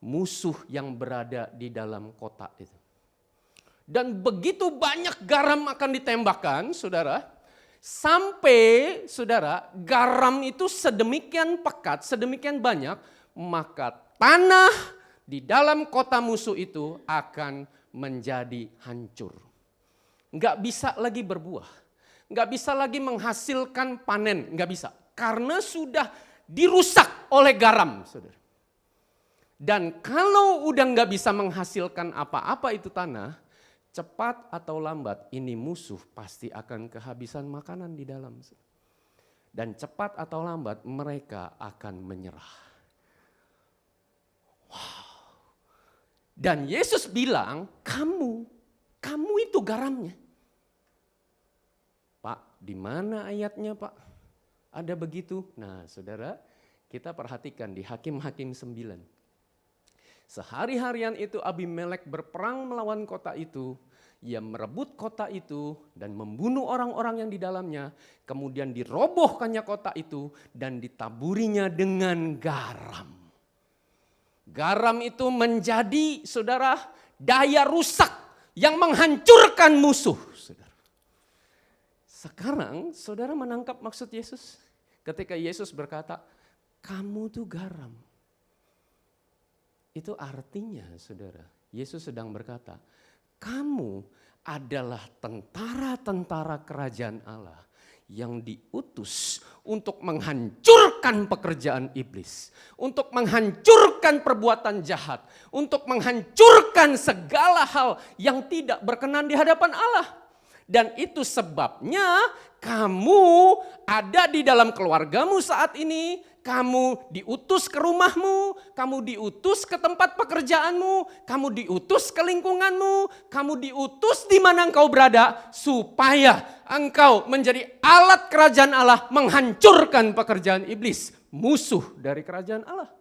musuh yang berada di dalam kota itu. Dan begitu banyak garam akan ditembakkan saudara, sampai saudara garam itu sedemikian pekat, sedemikian banyak, maka tanah di dalam kota musuh itu akan menjadi hancur. Nggak bisa lagi berbuah, nggak bisa lagi menghasilkan panen, nggak bisa. Karena sudah dirusak oleh garam, saudara. Dan kalau udah nggak bisa menghasilkan apa-apa itu tanah, cepat atau lambat ini musuh pasti akan kehabisan makanan di dalam. Dan cepat atau lambat mereka akan menyerah. Wow. Dan Yesus bilang, kamu itu garamnya. Pak, di mana ayatnya Pak? Ada begitu? Nah saudara, kita perhatikan di Hakim-Hakim 9. Sehari-harian itu Abimelek berperang melawan kota itu. Ia merebut kota itu dan membunuh orang-orang yang di dalamnya. Kemudian dirobohkannya kota itu dan ditaburinya dengan garam. Garam itu menjadi, saudara, daya rusak yang menghancurkan musuh. Saudara. Sekarang saudara menangkap maksud Yesus. Ketika Yesus berkata, kamu tuh garam. Itu artinya saudara, Yesus sedang berkata, kamu adalah tentara-tentara kerajaan Allah yang diutus untuk menghancurkan pekerjaan iblis, untuk menghancurkan perbuatan jahat, untuk menghancurkan segala hal yang tidak berkenan di hadapan Allah. Dan itu sebabnya kamu ada di dalam keluargamu saat ini, kamu diutus ke rumahmu, kamu diutus ke tempat pekerjaanmu, kamu diutus ke lingkunganmu, kamu diutus di mana engkau berada supaya engkau menjadi alat kerajaan Allah menghancurkan pekerjaan iblis, musuh dari kerajaan Allah.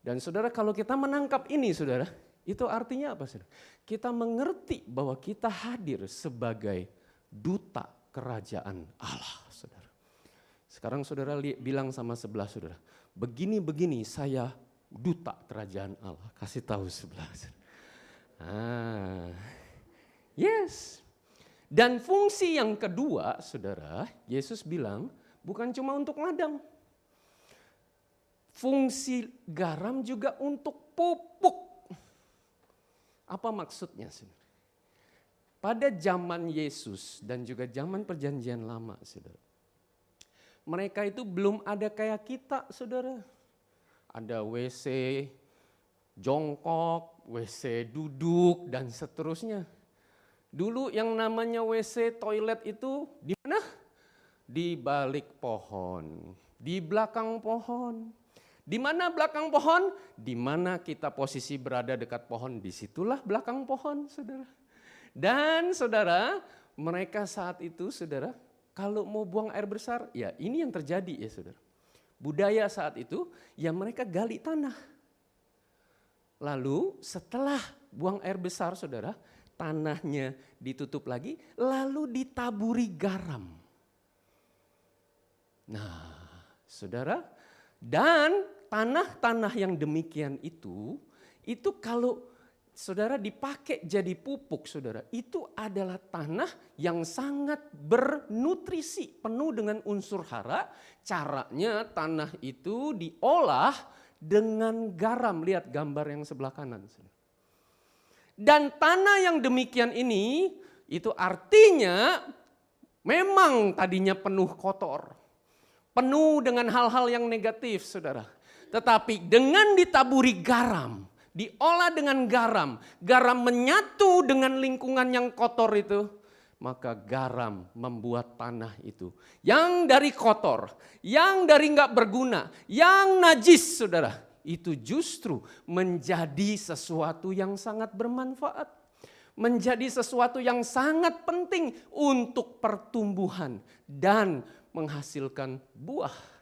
Dan saudara, kalau kita menangkap ini saudara, itu artinya apa saudara? Kita mengerti bahwa kita hadir sebagai duta kerajaan Allah saudara. Sekarang saudara bilang sama sebelah saudara, begini-begini saya duta kerajaan Allah. Kasih tahu sebelah saudara. Yes. Dan fungsi yang kedua saudara, Yesus bilang bukan cuma untuk ladang. Fungsi garam juga untuk pupuk. Apa maksudnya saudara? Pada zaman Yesus dan juga zaman perjanjian lama saudara, mereka itu belum ada kayak kita saudara. Ada WC jongkok, WC duduk dan seterusnya. Dulu yang namanya WC toilet itu di mana? Di balik pohon, di belakang pohon. Di mana belakang pohon? Di mana kita posisi berada dekat pohon, disitulah belakang pohon saudara. Dan saudara, mereka saat itu saudara, kalau mau buang air besar, ya ini yang terjadi ya saudara. Budaya saat itu, ya mereka gali tanah. Lalu setelah buang air besar saudara, tanahnya ditutup lagi, lalu ditaburi garam. Nah saudara, dan tanah-tanah yang demikian itu kalau saudara dipakai jadi pupuk saudara, itu adalah tanah yang sangat bernutrisi, penuh dengan unsur hara. Caranya tanah itu diolah dengan garam, lihat gambar yang sebelah kanan. Dan tanah yang demikian ini, itu artinya memang tadinya penuh kotor, penuh dengan hal-hal yang negatif saudara. Tetapi dengan ditaburi garam, diolah dengan garam, garam menyatu dengan lingkungan yang kotor itu, maka garam membuat tanah itu yang dari kotor, yang dari nggak berguna, yang najis saudara, itu justru menjadi sesuatu yang sangat bermanfaat, menjadi sesuatu yang sangat penting untuk pertumbuhan dan menghasilkan buah.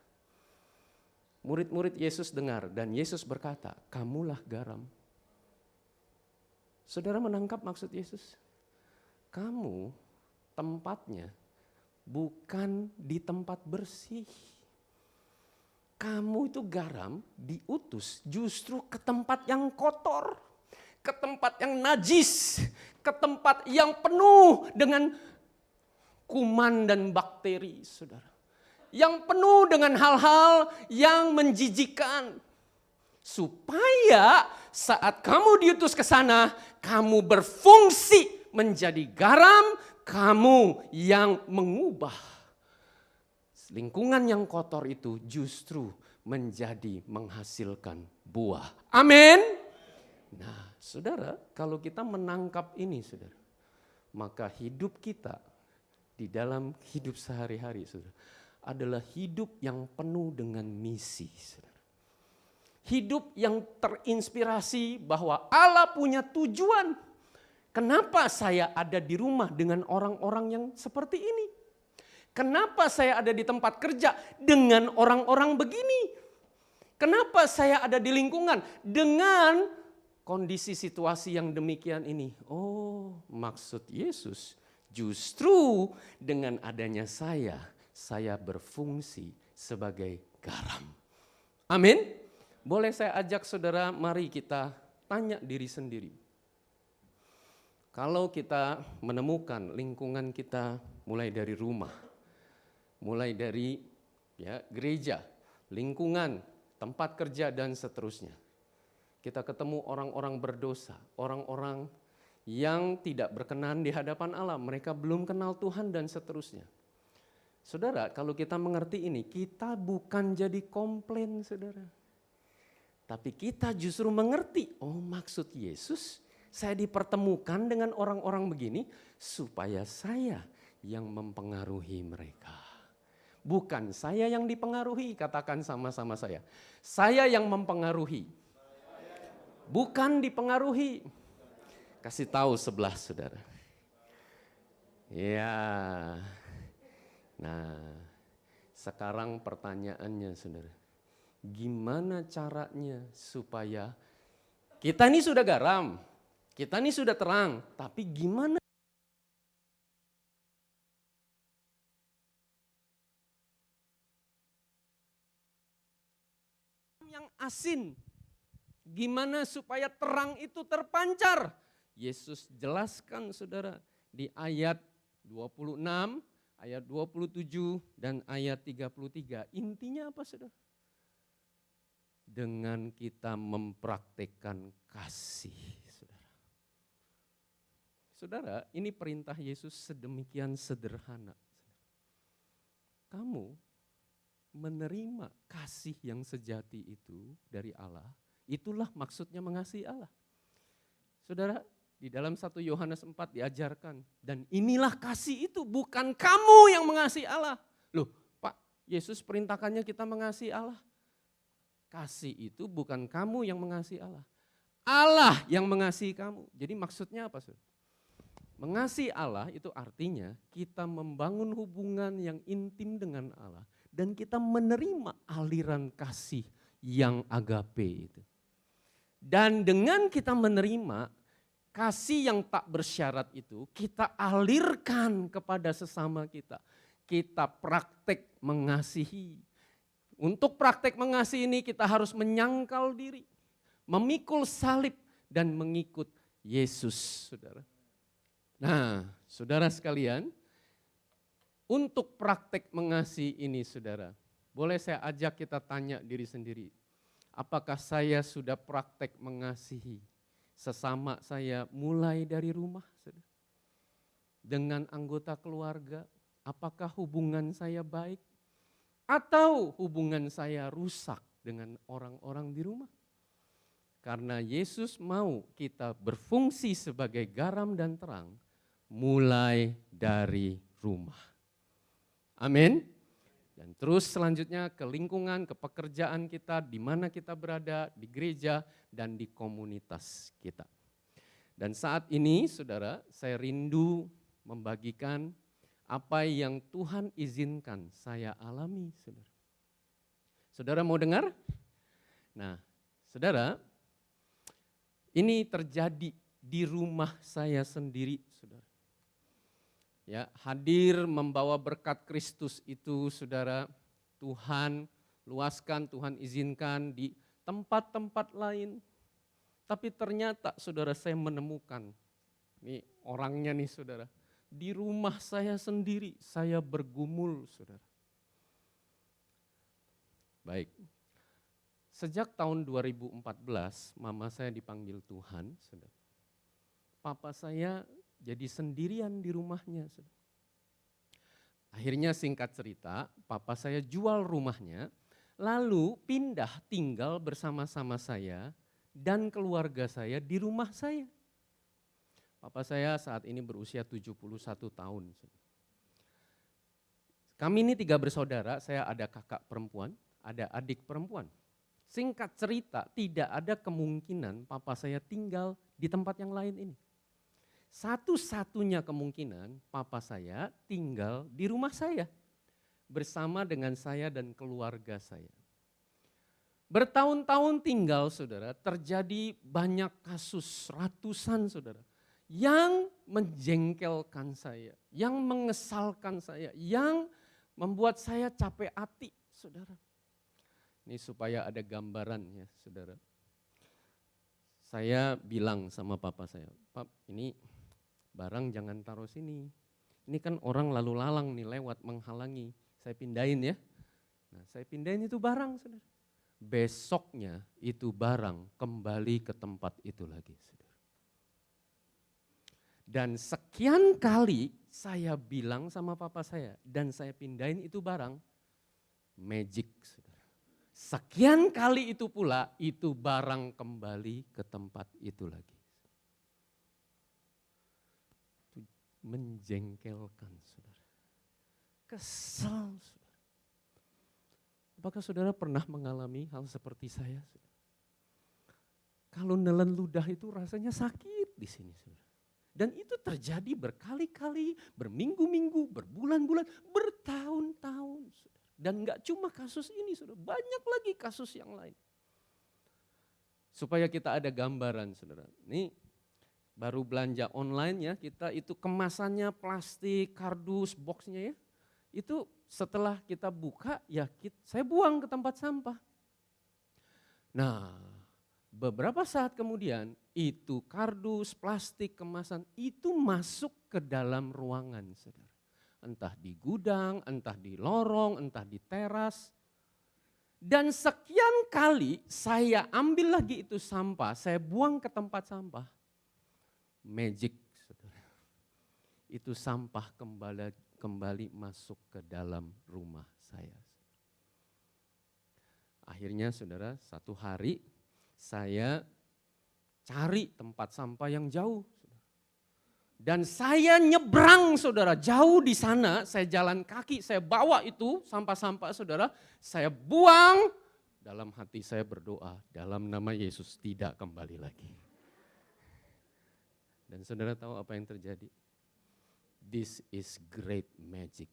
Murid-murid Yesus dengar dan Yesus berkata, kamulah garam. Saudara menangkap maksud Yesus? Kamu tempatnya bukan di tempat bersih. Kamu itu garam diutus justru ke tempat yang kotor, ke tempat yang najis, ke tempat yang penuh dengan kuman dan bakteri, saudara. Yang penuh dengan hal-hal yang menjijikkan. Supaya saat kamu diutus ke sana, kamu berfungsi menjadi garam, kamu yang mengubah lingkungan yang kotor itu justru menjadi menghasilkan buah. Amin. Nah, saudara, kalau kita menangkap ini, saudara, maka hidup kita di dalam hidup sehari-hari, saudara, adalah hidup yang penuh dengan misi, saudara. Hidup yang terinspirasi bahwa Allah punya tujuan. Kenapa saya ada di rumah dengan orang-orang yang seperti ini? Kenapa saya ada di tempat kerja dengan orang-orang begini? Kenapa saya ada di lingkungan dengan kondisi situasi yang demikian ini? Oh, maksud Yesus justru dengan adanya saya berfungsi sebagai garam. Amin. Boleh saya ajak saudara, mari kita tanya diri sendiri. Kalau kita menemukan lingkungan kita mulai dari rumah, mulai dari gereja, lingkungan, tempat kerja dan seterusnya. Kita ketemu orang-orang berdosa, orang-orang yang tidak berkenan di hadapan Allah, mereka belum kenal Tuhan dan seterusnya. Saudara, kalau kita mengerti ini, kita bukan jadi komplain, saudara. Tapi kita justru mengerti, oh maksud Yesus, saya dipertemukan dengan orang-orang begini supaya saya yang mempengaruhi mereka. Bukan saya yang dipengaruhi, katakan sama-sama saya. Saya yang mempengaruhi. Bukan dipengaruhi. Kasih tahu sebelah saudara. Ya. Nah, sekarang pertanyaannya saudara. Gimana caranya supaya kita ini sudah garam, kita ini sudah terang, tapi gimana yang asin? Gimana supaya terang itu terpancar? Yesus jelaskan saudara di ayat 26, ayat 27 dan ayat 33. Intinya apa saudara? Dengan kita mempraktekkan kasih saudara. Saudara, ini perintah Yesus sedemikian sederhana. Kamu menerima kasih yang sejati itu dari Allah, itulah maksudnya mengasihi Allah. Saudara, di dalam 1 Yohanes 4 diajarkan, dan inilah kasih itu, bukan kamu yang mengasihi Allah. Loh, Pak, Yesus perintahkannya kita mengasihi Allah. Kasih itu bukan kamu yang mengasihi Allah. Allah yang mengasihi kamu. Jadi maksudnya apa, saudara? Mengasihi Allah itu artinya kita membangun hubungan yang intim dengan Allah dan kita menerima aliran kasih yang agape itu. Dan dengan kita menerima kasih yang tak bersyarat itu, kita alirkan kepada sesama kita. Kita praktek mengasihi. Untuk praktek mengasihi ini kita harus menyangkal diri, memikul salib dan mengikut Yesus, saudara. Nah, saudara sekalian, untuk praktek mengasihi ini saudara, boleh saya ajak kita tanya diri sendiri, apakah saya sudah praktek mengasihi sesama saya mulai dari rumah, saudara? Dengan anggota keluarga, apakah hubungan saya baik? Atau hubungan saya rusak dengan orang-orang di rumah? Karena Yesus mau kita berfungsi sebagai garam dan terang, mulai dari rumah. Amin. Dan terus selanjutnya ke lingkungan, ke pekerjaan kita, di mana kita berada, di gereja dan di komunitas kita. Dan saat ini saudara, saya rindu membagikan apa yang Tuhan izinkan saya alami, saudara. Saudara mau dengar? Nah, saudara, ini terjadi di rumah saya sendiri, saudara. Ya, hadir membawa berkat Kristus itu, saudara, Tuhan luaskan, Tuhan izinkan di tempat-tempat lain. Tapi ternyata, saudara, saya menemukan, ini orangnya nih, saudara, di rumah saya sendiri, saya bergumul, saudara. Baik, sejak tahun 2014, mama saya dipanggil Tuhan, saudara. Papa saya jadi sendirian di rumahnya, saudara. Akhirnya singkat cerita, papa saya jual rumahnya, lalu pindah tinggal bersama-sama saya dan keluarga saya di rumah saya. Papa saya saat ini berusia 71 tahun. Kami ini 3 bersaudara, saya ada kakak perempuan, ada adik perempuan. Singkat cerita, tidak ada kemungkinan papa saya tinggal di tempat yang lain ini. Satu-satunya kemungkinan papa saya tinggal di rumah saya bersama dengan saya dan keluarga saya. Bertahun-tahun tinggal, saudara, terjadi banyak kasus, ratusan, saudara, yang menjengkelkan saya, yang mengesalkan saya, yang membuat saya capek hati, saudara. Ini supaya ada gambarannya, saudara. Saya bilang sama papa saya, Pap, ini barang jangan taruh sini. Ini kan orang lalu lalang nih lewat menghalangi. Saya pindahin ya. Nah, saya pindahin itu barang, saudara. Besoknya itu barang kembali ke tempat itu lagi, saudara. Dan sekian kali saya bilang sama papa saya dan saya pindahin itu barang, magic, saudara. Sekian kali itu pula itu barang kembali ke tempat itu lagi. Menjengkelkan, saudara. Kesal, saudara. Apakah saudara pernah mengalami hal seperti saya? Kalau nelen ludah itu rasanya sakit di sini, saudara. Dan itu terjadi berkali-kali, berminggu-minggu, berbulan-bulan, bertahun-tahun. Saudara. Dan enggak cuma kasus ini, saudara, banyak lagi kasus yang lain. Supaya kita ada gambaran, saudara. Ini baru belanja online ya, kita itu kemasannya plastik, kardus, boxnya ya. Itu setelah kita buka, ya saya buang ke tempat sampah. Nah, beberapa saat kemudian itu kardus, plastik, kemasan itu masuk ke dalam ruangan, saudara. Entah di gudang, entah di lorong, entah di teras. Dan sekian kali saya ambil lagi itu sampah, saya buang ke tempat sampah. Magic, saudara. Itu sampah kembali masuk ke dalam rumah saya. Akhirnya saudara, satu hari saya cari tempat sampah yang jauh. Dan saya nyebrang saudara, jauh di sana, saya jalan kaki, saya bawa itu sampah-sampah saudara, saya buang, dalam hati saya berdoa, dalam nama Yesus tidak kembali lagi. Dan saudara tahu apa yang terjadi? This is great magic.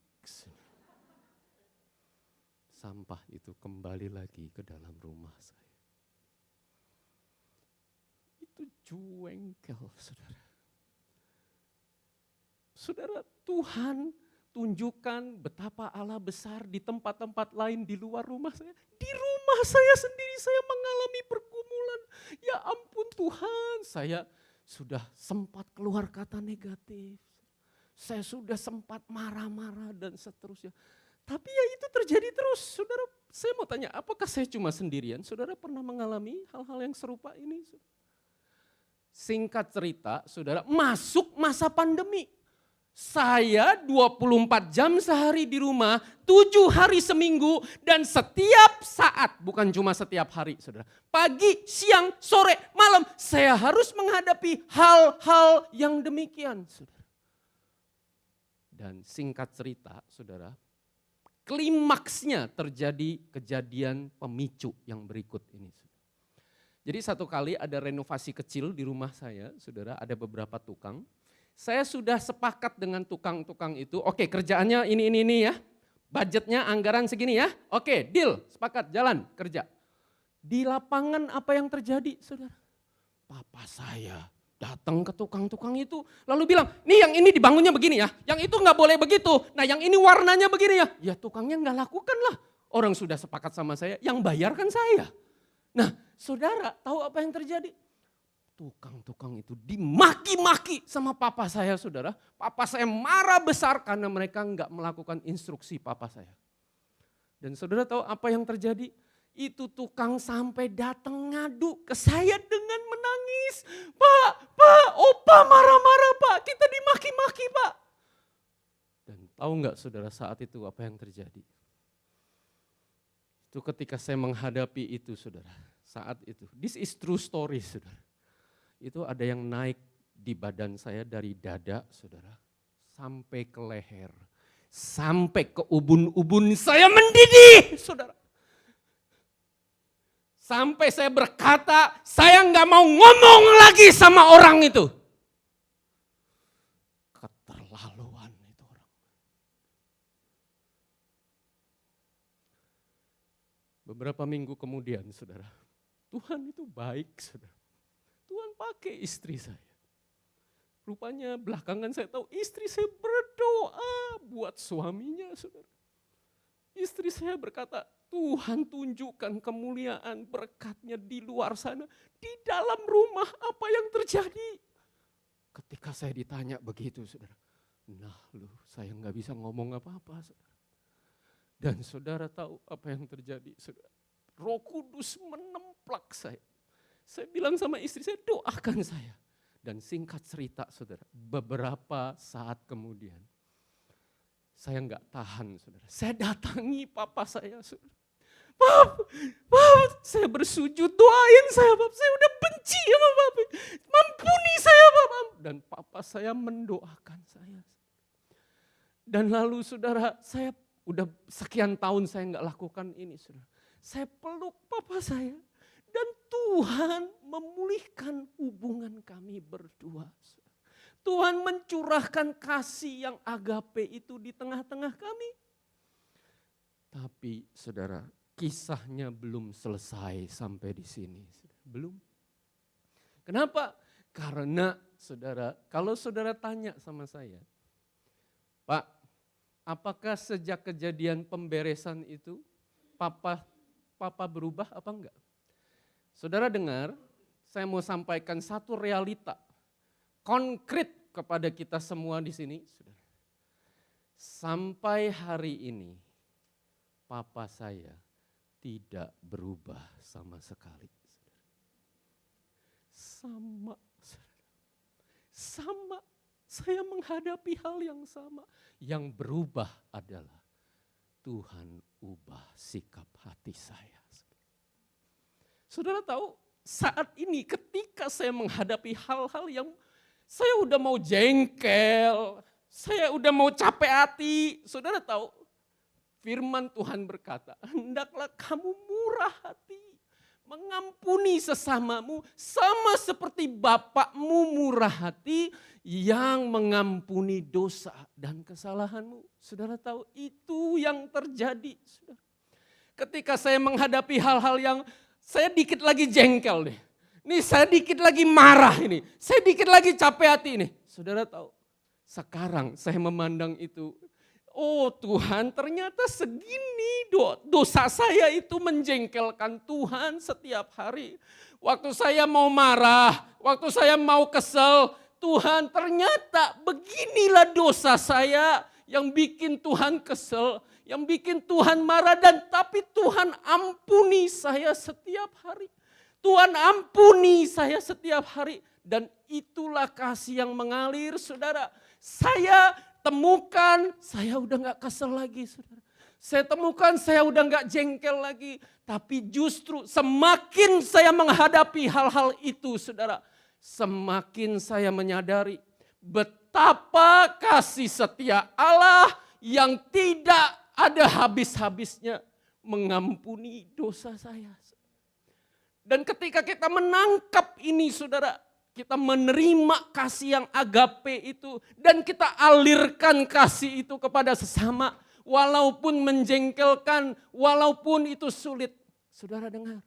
Sampah itu kembali lagi ke dalam rumah saya. Itu jengkel, saudara. Saudara, Tuhan tunjukkan betapa Allah besar di tempat-tempat lain di luar rumah saya. Di rumah saya sendiri saya mengalami pergumulan. Ya ampun Tuhan, saya sudah sempat keluar kata negatif. Saya sudah sempat marah-marah dan seterusnya. Tapi ya itu terjadi terus. Saudara, saya mau tanya, apakah saya cuma sendirian? Saudara pernah mengalami hal-hal yang serupa ini? Singkat cerita, saudara, masuk masa pandemi. Saya 24 jam sehari di rumah, 7 hari seminggu, dan setiap saat, bukan cuma setiap hari, saudara. Pagi, siang, sore, malam, saya harus menghadapi hal-hal yang demikian, saudara. Dan singkat cerita, saudara, klimaksnya terjadi kejadian pemicu yang berikut ini. Jadi satu kali ada renovasi kecil di rumah saya, saudara, ada beberapa tukang. Saya sudah sepakat dengan tukang-tukang itu, oke kerjaannya ini ya, budgetnya anggaran segini ya, oke deal, sepakat, jalan, kerja. Di lapangan apa yang terjadi, saudara? Papa saya datang ke tukang-tukang itu, lalu bilang, nih yang ini dibangunnya begini ya, yang itu nggak boleh begitu, nah yang ini warnanya begini ya. Ya tukangnya nggak lakukan lah, orang sudah sepakat sama saya, yang bayar kan saya. Nah saudara tahu apa yang terjadi? Tukang-tukang itu dimaki-maki sama papa saya, saudara. Papa saya marah besar karena mereka nggak melakukan instruksi papa saya. Dan saudara tahu apa yang terjadi? Itu tukang sampai datang ngadu ke saya dengan menangis. Pak, opa marah-marah Pak, kita dimaki-maki Pak. Dan tahu nggak saudara saat itu apa yang terjadi? Itu ketika saya menghadapi itu saudara, saat itu. This is true story saudara. Itu ada yang naik di badan saya dari dada saudara, sampai ke leher, sampai ke ubun-ubun saya mendidih saudara. Sampai saya berkata, saya nggak mau ngomong lagi sama orang itu. Keterlaluan itu orang. Beberapa minggu kemudian saudara, Tuhan itu baik saudara. Tuhan pakai istri saya. Rupanya belakangan saya tahu istri saya berdoa buat suaminya saudara. Istri saya berkata, Tuhan tunjukkan kemuliaan berkat-Nya di luar sana, di dalam rumah apa yang terjadi. Ketika saya ditanya begitu saudara, nah lu saya nggak bisa ngomong apa-apa saudara. Dan saudara tahu apa yang terjadi saudara. Roh Kudus menemplak saya. Saya bilang sama istri saya, doakan saya. Dan singkat cerita saudara, beberapa saat kemudian, saya nggak tahan saudara. Saya datangi papa saya saudara. Pap, saya bersujud, doain saya Pap, saya udah benci sama Pap, mampuni saya Pap. Dan papa saya mendoakan saya. Dan lalu saudara, saya Udah sekian tahun saya nggak lakukan ini, saudara. Saya peluk papa saya. Dan Tuhan memulihkan hubungan kami berdua. Tuhan mencurahkan kasih yang agape itu di tengah-tengah kami. Tapi saudara, kisahnya belum selesai sampai di sini. Belum. Kenapa? Karena saudara, kalau saudara tanya sama saya, Pak, apakah sejak kejadian pemberesan itu papa berubah apa enggak? Saudara dengar, saya mau sampaikan satu realita konkret kepada kita semua di sini. Sampai hari ini, papa saya tidak berubah sama sekali. Sama, saya menghadapi hal yang sama. Yang berubah adalah Tuhan ubah sikap hati saya. Saudara tahu, saat ini ketika saya menghadapi hal-hal yang saya udah mau jengkel, saya udah mau capek hati. Saudara tahu, firman Tuhan berkata, hendaklah kamu murah hati, mengampuni sesamamu sama seperti Bapakmu murah hati yang mengampuni dosa dan kesalahanmu. Saudara tahu, itu yang terjadi. Saudara. Ketika saya menghadapi hal-hal yang saya dikit lagi jengkel deh. Nih saya dikit lagi marah ini. Saya dikit lagi capek hati ini. Saudara tahu, sekarang saya memandang itu. Oh Tuhan, ternyata segini dosa saya itu menjengkelkan Tuhan setiap hari. Waktu saya mau marah, waktu saya mau kesel, Tuhan ternyata beginilah dosa saya yang bikin Tuhan kesel. Yang bikin Tuhan marah dan tapi Tuhan ampuni saya setiap hari. Tuhan ampuni saya setiap hari. Dan itulah kasih yang mengalir, saudara. Saya temukan, saya udah gak kesel lagi, saudara. Saya temukan, saya udah gak jengkel lagi. Tapi justru semakin saya menghadapi hal-hal itu, saudara. Semakin saya menyadari betapa kasih setia Allah yang tidak ada habis-habisnya mengampuni dosa saya. Dan ketika kita menangkap ini saudara, kita menerima kasih yang agape itu dan kita alirkan kasih itu kepada sesama walaupun menjengkelkan, walaupun itu sulit. Saudara dengar,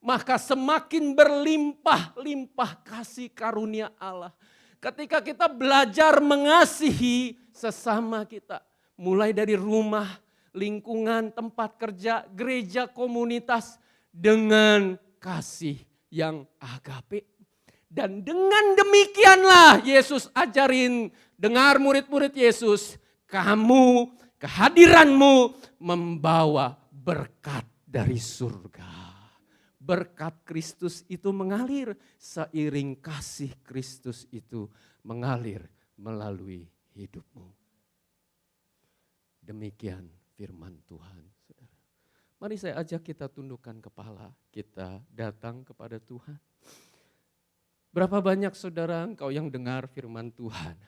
maka semakin berlimpah-limpah kasih karunia Allah. Ketika kita belajar mengasihi sesama kita, mulai dari rumah, lingkungan, tempat kerja, gereja, komunitas dengan kasih yang agape. Dan dengan demikianlah Yesus ajarin, dengar murid-murid Yesus, kamu, kehadiranmu membawa berkat dari surga. Berkat Kristus itu mengalir, seiring kasih Kristus itu mengalir melalui hidupmu. Demikian firman Tuhan. Saudara. Mari saya ajak kita tundukkan kepala, kita datang kepada Tuhan. Berapa banyak saudara engkau yang dengar firman Tuhan?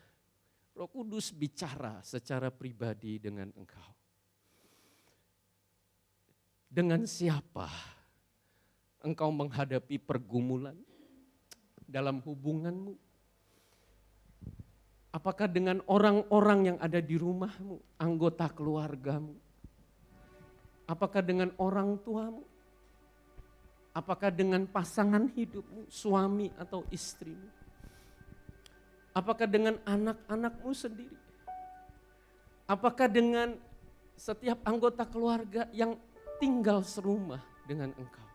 Roh Kudus bicara secara pribadi dengan engkau. Dengan siapa engkau menghadapi pergumulan dalam hubunganmu? Apakah dengan orang-orang yang ada di rumahmu, anggota keluargamu? Apakah dengan orang tuamu? Apakah dengan pasangan hidupmu, suami atau istrimu? Apakah dengan anak-anakmu sendiri? Apakah dengan setiap anggota keluarga yang tinggal serumah dengan engkau?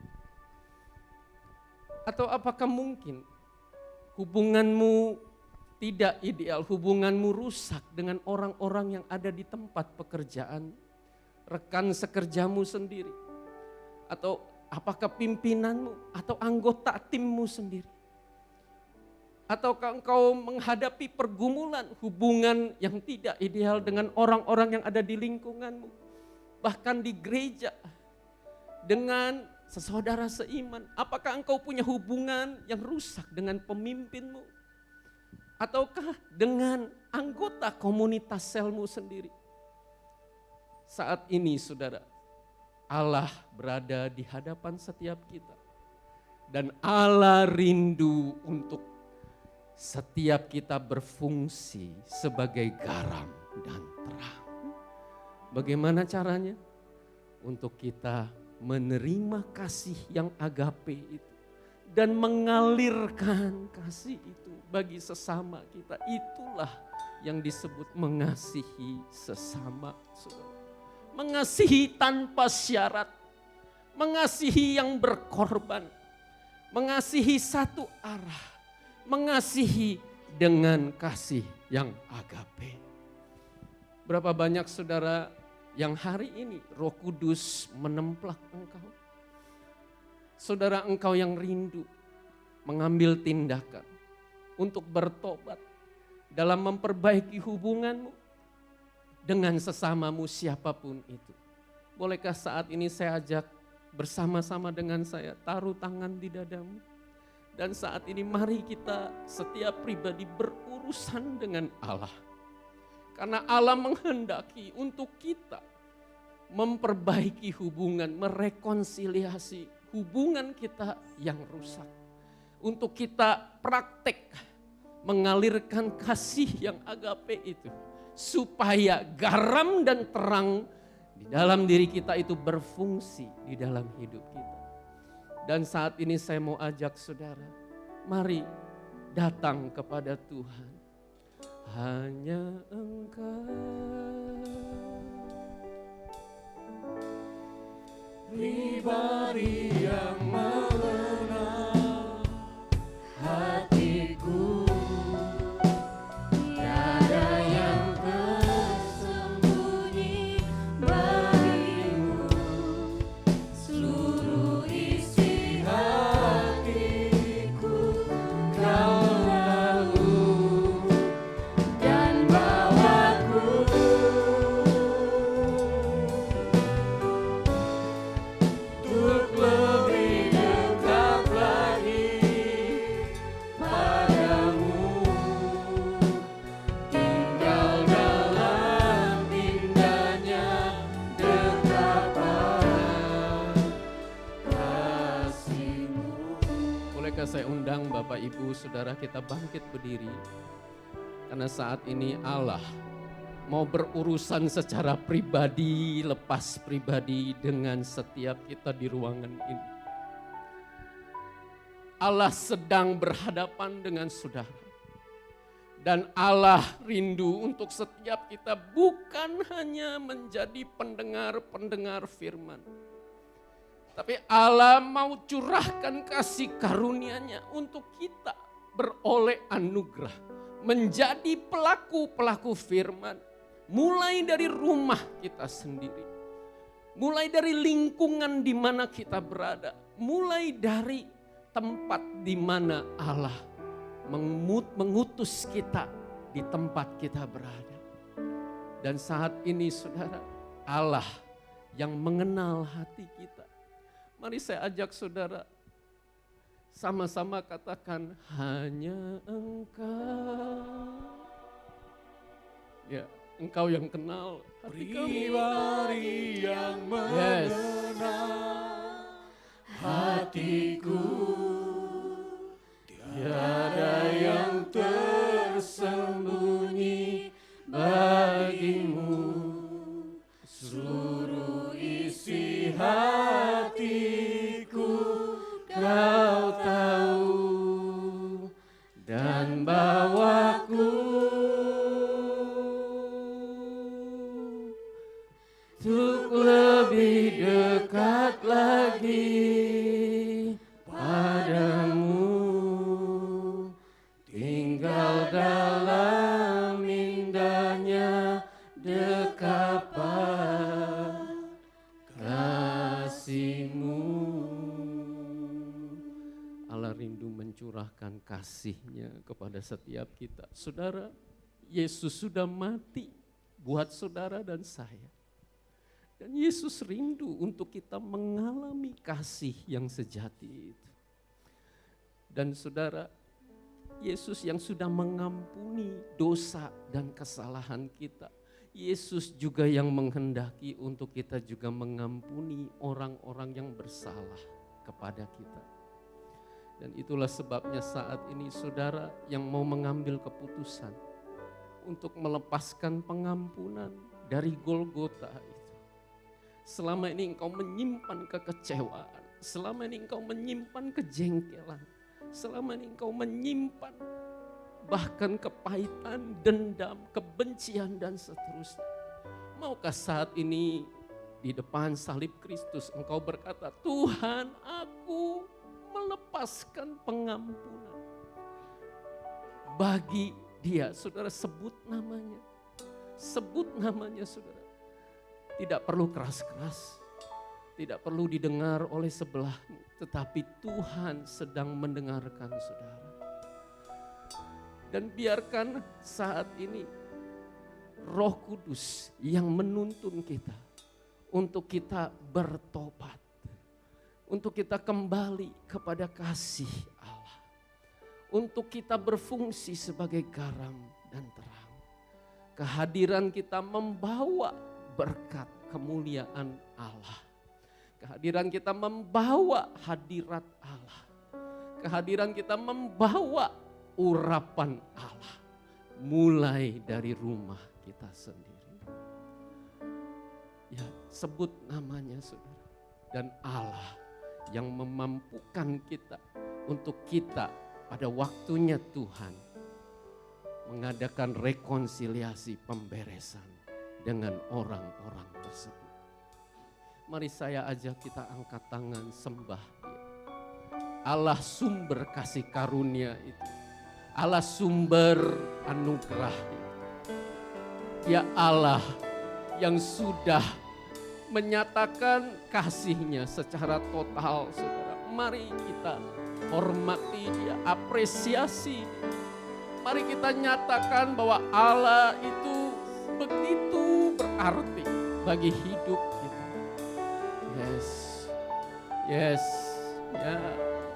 Atau apakah mungkin hubunganmu tidak ideal, hubunganmu rusak dengan orang-orang yang ada di tempat pekerjaan, rekan sekerjamu sendiri, atau apakah pimpinanmu atau anggota timmu sendiri? Ataukah engkau menghadapi pergumulan hubungan yang tidak ideal dengan orang-orang yang ada di lingkunganmu, bahkan di gereja, dengan sesaudara seiman? Apakah engkau punya hubungan yang rusak dengan pemimpinmu? Ataukah dengan anggota komunitas selmu sendiri? Saat ini saudara, Allah berada di hadapan setiap kita. Dan Allah rindu untuk setiap kita berfungsi sebagai garam dan terang. Bagaimana caranya? Untuk kita menerima kasih yang agape itu. Dan mengalirkan kasih itu bagi sesama kita. Itulah yang disebut mengasihi sesama, saudara. Mengasihi tanpa syarat, mengasihi yang berkorban, mengasihi satu arah, mengasihi dengan kasih yang agape. Berapa banyak saudara yang hari ini Roh Kudus menemplak engkau? Saudara, engkau yang rindu mengambil tindakan untuk bertobat dalam memperbaiki hubunganmu dengan sesamamu siapapun itu. Bolehkah saat ini saya ajak bersama-sama dengan saya taruh tangan di dadamu. Dan saat ini mari kita setiap pribadi berurusan dengan Allah. Karena Allah menghendaki untuk kita memperbaiki hubungan, merekonsiliasi hubungan kita yang rusak. Untuk kita praktek mengalirkan kasih yang agape itu. Supaya garam dan terang di dalam diri kita itu berfungsi di dalam hidup kita. Dan saat ini saya mau ajak saudara, mari datang kepada Tuhan. Hanya Engkau, pribadi yang mengenal hatiku. Saya undang Bapak Ibu Saudara kita bangkit berdiri. Karena saat ini Allah mau berurusan secara pribadi, lepas pribadi dengan setiap kita di ruangan ini. Allah sedang berhadapan dengan saudara. Dan Allah rindu untuk setiap kita bukan hanya menjadi pendengar-pendengar firman. Tapi Allah mau curahkan kasih karunia-Nya untuk kita beroleh anugerah. Menjadi pelaku-pelaku firman. Mulai dari rumah kita sendiri. Mulai dari lingkungan di mana kita berada. Mulai dari tempat di mana Allah mengutus kita di tempat kita berada. Dan saat ini saudara, Allah yang mengenal hati kita. Mari saya ajak saudara sama-sama katakan hanya Engkau. Ya, Engkau yang kenal hati kami. Pribadi yang mengenal hatiku. Tiada yang tersembunyi bagimu. Seluruh isi hatiku Kau tahu dan bawaku untuk lebih dekat lagi padamu, tinggal dalam indahnya dekapan kasih-Mu. Allah rindu mencurahkan kasih-Nya kepada setiap kita. Saudara, Yesus sudah mati buat saudara dan saya. Dan Yesus rindu untuk kita mengalami kasih yang sejati itu. Dan saudara, Yesus yang sudah mengampuni dosa dan kesalahan kita. Yesus juga yang menghendaki untuk kita juga mengampuni orang-orang yang bersalah kepada kita. Dan itulah sebabnya saat ini saudara yang mau mengambil keputusan untuk melepaskan pengampunan dari Golgota itu. Selama ini engkau menyimpan kekecewaan, selama ini engkau menyimpan kejengkelan, selama ini engkau menyimpan bahkan kepahitan, dendam, kebencian dan seterusnya. Maukah saat ini di depan salib Kristus engkau berkata, Tuhan, aku melepaskan pengampunan bagi dia. Saudara, sebut namanya. Sebut namanya saudara. Tidak perlu keras-keras. Tidak perlu didengar oleh sebelahmu. Tetapi Tuhan sedang mendengarkan saudara. Dan biarkan saat ini Roh Kudus yang menuntun kita untuk kita bertobat. Untuk kita kembali kepada kasih Allah. Untuk kita berfungsi sebagai garam dan terang. Kehadiran kita membawa berkat kemuliaan Allah. Kehadiran kita membawa hadirat Allah. Kehadiran kita membawa urapan Allah. Mulai dari rumah kita sendiri. Ya, sebut namanya saudara. Dan Allah yang memampukan kita untuk kita pada waktunya Tuhan mengadakan rekonsiliasi pemberesan dengan orang-orang tersebut. Mari saya ajak kita angkat tangan sembah Dia. Allah sumber kasih karunia itu. Allah sumber anugerah itu. Ya Allah yang sudah menyatakan kasih-Nya secara total, saudara. Mari kita hormati Dia, apresiasi. Mari kita nyatakan bahwa Allah itu begitu berarti bagi hidup kita. Yes, yes, ya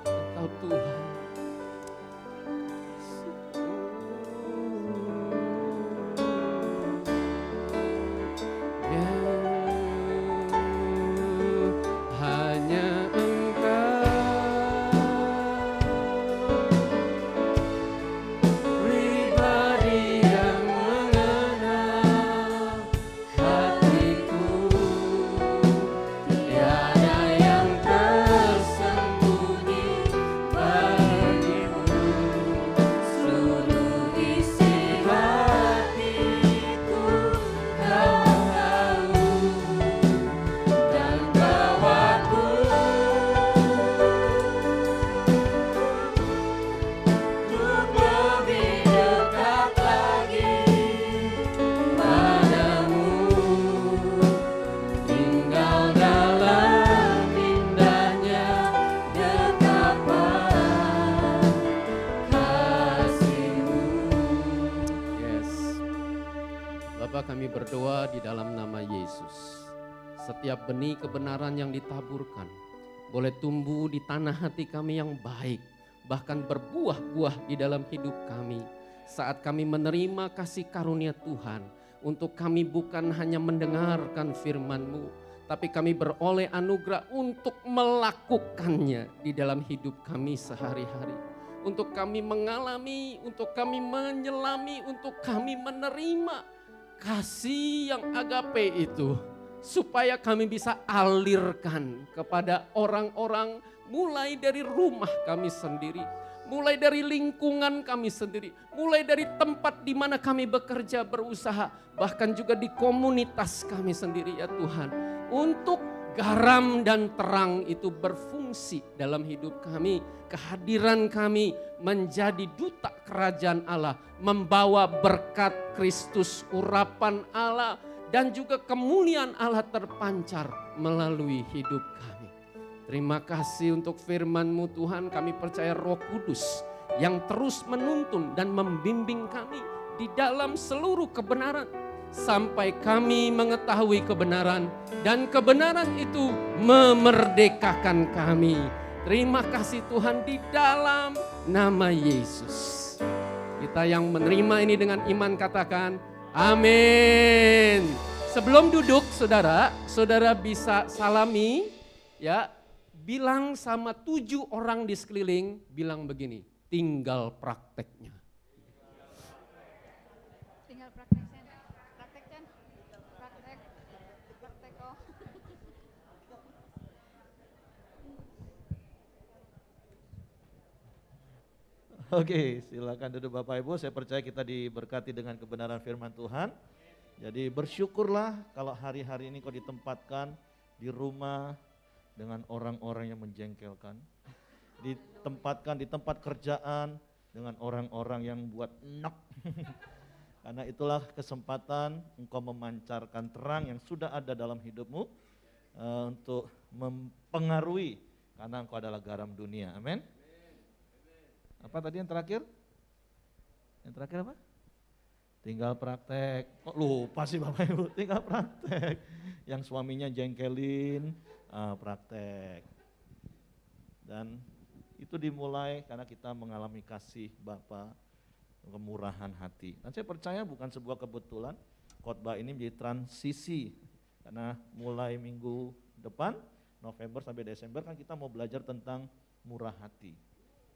Engkau Tuhan. Kami berdoa di dalam nama Yesus. Setiap benih kebenaran yang ditaburkan boleh tumbuh di tanah hati kami yang baik, bahkan berbuah-buah di dalam hidup kami. Saat kami menerima kasih karunia Tuhan, untuk kami bukan hanya mendengarkan firman-Mu, tapi kami beroleh anugerah untuk melakukannya di dalam hidup kami sehari-hari. Untuk kami mengalami, untuk kami menyelami, untuk kami menerima kasih yang agape itu, supaya kami bisa alirkan kepada orang-orang, mulai dari rumah kami sendiri, mulai dari lingkungan kami sendiri, mulai dari tempat di mana kami bekerja, berusaha, bahkan juga di komunitas kami sendiri ya Tuhan. Untuk garam dan terang itu berfungsi dalam hidup kami. Kehadiran kami menjadi duta kerajaan Allah, membawa berkat Kristus, urapan Allah, dan juga kemuliaan Allah terpancar melalui hidup kami. Terima kasih untuk firman-Mu Tuhan. Kami percaya Roh Kudus yang terus menuntun dan membimbing kami di dalam seluruh kebenaran, sampai kami mengetahui kebenaran, dan kebenaran itu memerdekakan kami. Terima kasih Tuhan, di dalam nama Yesus. Kita yang menerima ini dengan iman katakan Amin. Sebelum duduk saudara, saudara bisa salami ya, bilang sama 7 orang di sekeliling, bilang begini, tinggal prakteknya. Tinggal praktek, Cen. Praktek, Cen. Praktek. Praktek, oh. Oke, silakan duduk Bapak Ibu. Saya percaya kita diberkati dengan kebenaran firman Tuhan. Jadi bersyukurlah kalau hari-hari ini kau ditempatkan di rumah dengan orang-orang yang menjengkelkan. Ditempatkan di tempat kerjaan dengan orang-orang yang buat enak. Karena itulah kesempatan engkau memancarkan terang yang sudah ada dalam hidupmu untuk mempengaruhi, karena engkau adalah garam dunia. Amin. Apa tadi yang terakhir? Yang terakhir apa? Tinggal praktek. Kok lupa sih Bapak Ibu? Tinggal praktek. Yang suaminya jengkelin, praktek. Dan itu dimulai karena kita mengalami kasih Bapa, kemurahan hati. Dan saya percaya bukan sebuah kebetulan, khotbah ini menjadi transisi. Karena mulai minggu depan, November sampai Desember kan kita mau belajar tentang murah hati.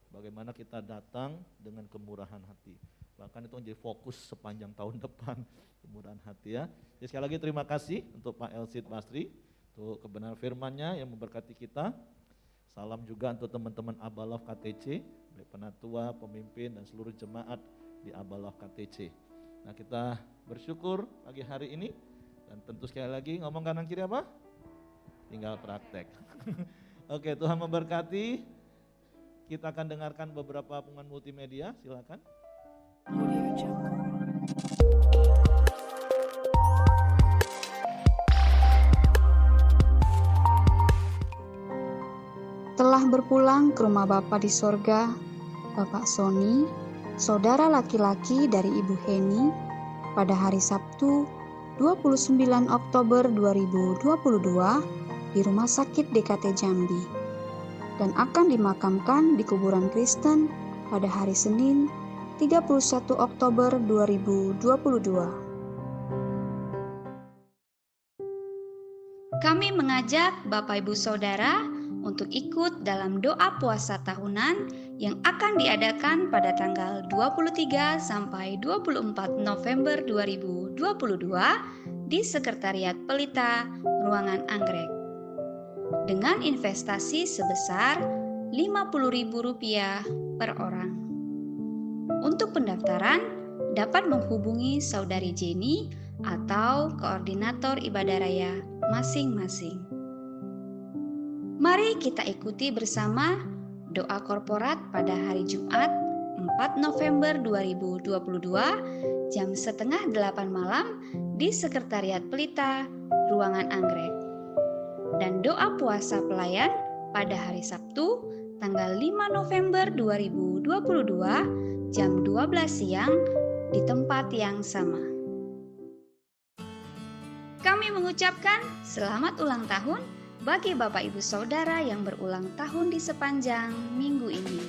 Bagaimana kita datang dengan kemurahan hati. Bahkan itu menjadi fokus sepanjang tahun depan, kemurahan hati ya. Jadi sekali lagi terima kasih untuk Pak Elsid Basri, untuk kebenaran firman-Nya yang memberkati kita. Salam juga untuk teman-teman Abalov KTC, baik penatua, pemimpin dan seluruh jemaat di Abalov KTC. Nah kita bersyukur pagi hari ini, dan tentu sekali lagi ngomong kanan kiri apa? Tinggal praktek. Oke, Tuhan memberkati. Kita akan dengarkan beberapa pengumuman multimedia, silakan. Telah berpulang ke rumah Bapa di sorga, Bapak Sony, saudara laki-laki dari Ibu Heni, pada hari Sabtu 29 Oktober 2022 di Rumah Sakit DKT Jambi, dan akan dimakamkan di kuburan Kristen pada hari Senin 31 Oktober 2022. Kami mengajak Bapak Ibu Saudara untuk ikut dalam doa puasa tahunan yang akan diadakan pada tanggal 23 sampai 24 November 2022 di Sekretariat Pelita, Ruangan Anggrek. Dengan investasi sebesar Rp50.000 per orang. Untuk pendaftaran dapat menghubungi Saudari Jenny atau koordinator ibadah raya masing-masing. Mari kita ikuti bersama doa korporat pada hari Jumat 4 November 2022 jam 7:30 malam di Sekretariat Pelita, Ruangan Anggrek. Dan doa puasa pelayan pada hari Sabtu tanggal 5 November 2022 jam 12 siang di tempat yang sama. Kami mengucapkan selamat ulang tahun bagi Bapak Ibu Saudara yang berulang tahun di sepanjang minggu ini.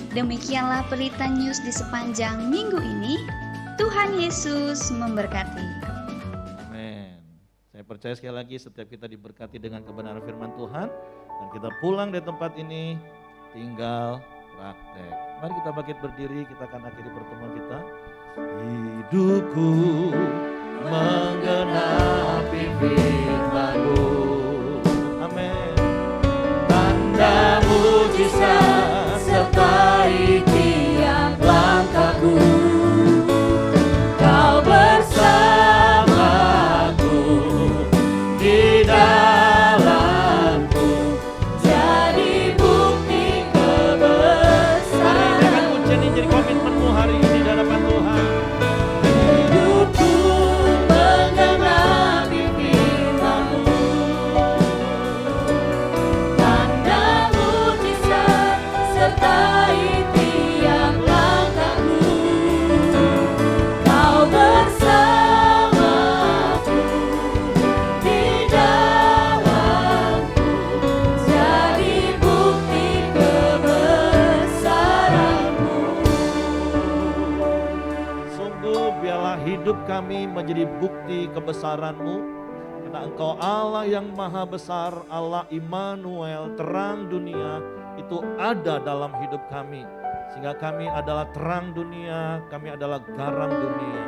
Demikianlah Pelita News di sepanjang minggu ini. Tuhan Yesus memberkati. Amin. Saya percaya sekali lagi setiap kita diberkati dengan kebenaran firman Tuhan, dan kita pulang dari tempat ini tinggal praktek. Mari kita bangkit berdiri, kita akan akhiri pertemuan kita. Hidupku menggenapi firman-Mu. Amin. Tanda mujizat sertai tiap langkahku. Kau bersamaku di dalamku, jadi bukti kebesaran. Mari akan ujian jadi komitmenmu hari ini di hadapan Tuhan. Hidupku mengenal bukti kebesaran-Mu. Karena Engkau Allah yang maha besar, Allah Immanuel, terang dunia, itu ada dalam hidup kami. Sehingga kami adalah terang dunia, kami adalah garam dunia.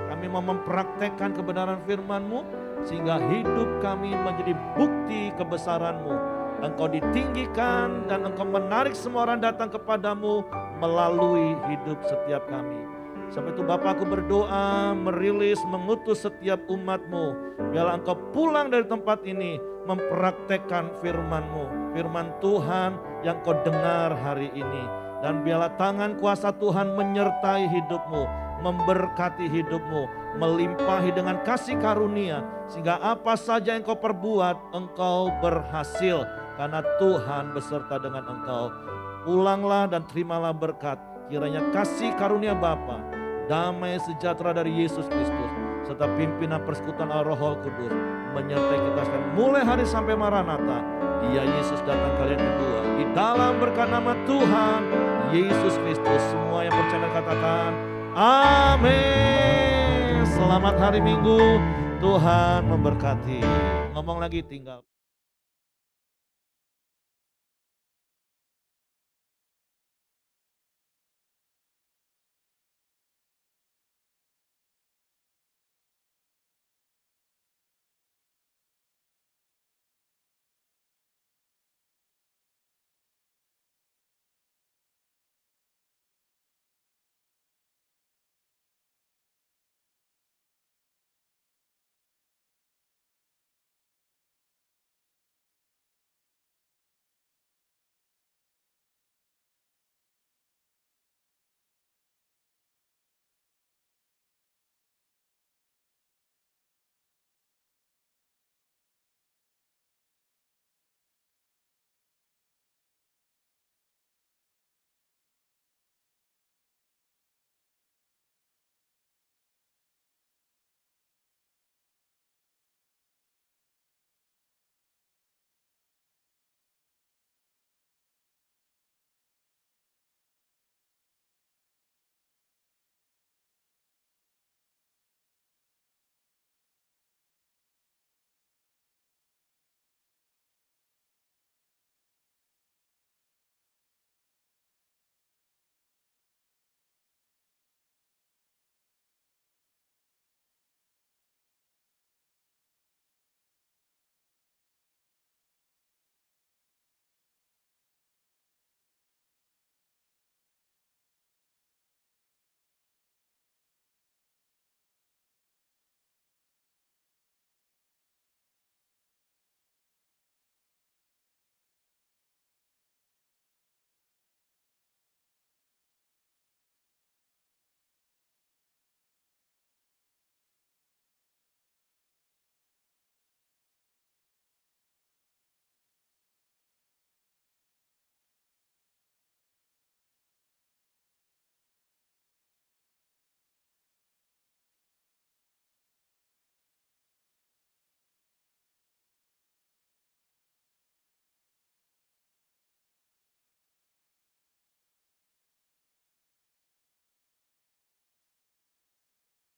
Kami mau mempraktekkan kebenaran firman-Mu, sehingga hidup kami menjadi bukti kebesaran-Mu. Engkau ditinggikan dan Engkau menarik semua orang datang kepadamu melalui hidup setiap kami. Sebab itu Bapa, aku berdoa, merilis, mengutus setiap umat-Mu. Biarlah Engkau pulang dari tempat ini mempraktekkan firman-Mu, firman Tuhan yang Kau dengar hari ini. Dan biarlah tangan kuasa Tuhan menyertai hidup-Mu, memberkati hidup-Mu, melimpahi dengan kasih karunia. Sehingga apa saja yang Kau perbuat, Engkau berhasil. Karena Tuhan beserta dengan Engkau. Pulanglah dan terimalah berkat. Kiranya kasih karunia Bapa, damai sejahtera dari Yesus Kristus, serta pimpinan persekutuan Roh Kudus menyertai kita sekarang mulai hari sampai Maranatha. Dia Yesus datang kali yang kedua. Di dalam berkat nama Tuhan Yesus Kristus, semua yang percaya katakan amin. Selamat hari Minggu, Tuhan memberkati. Ngomong lagi tinggal.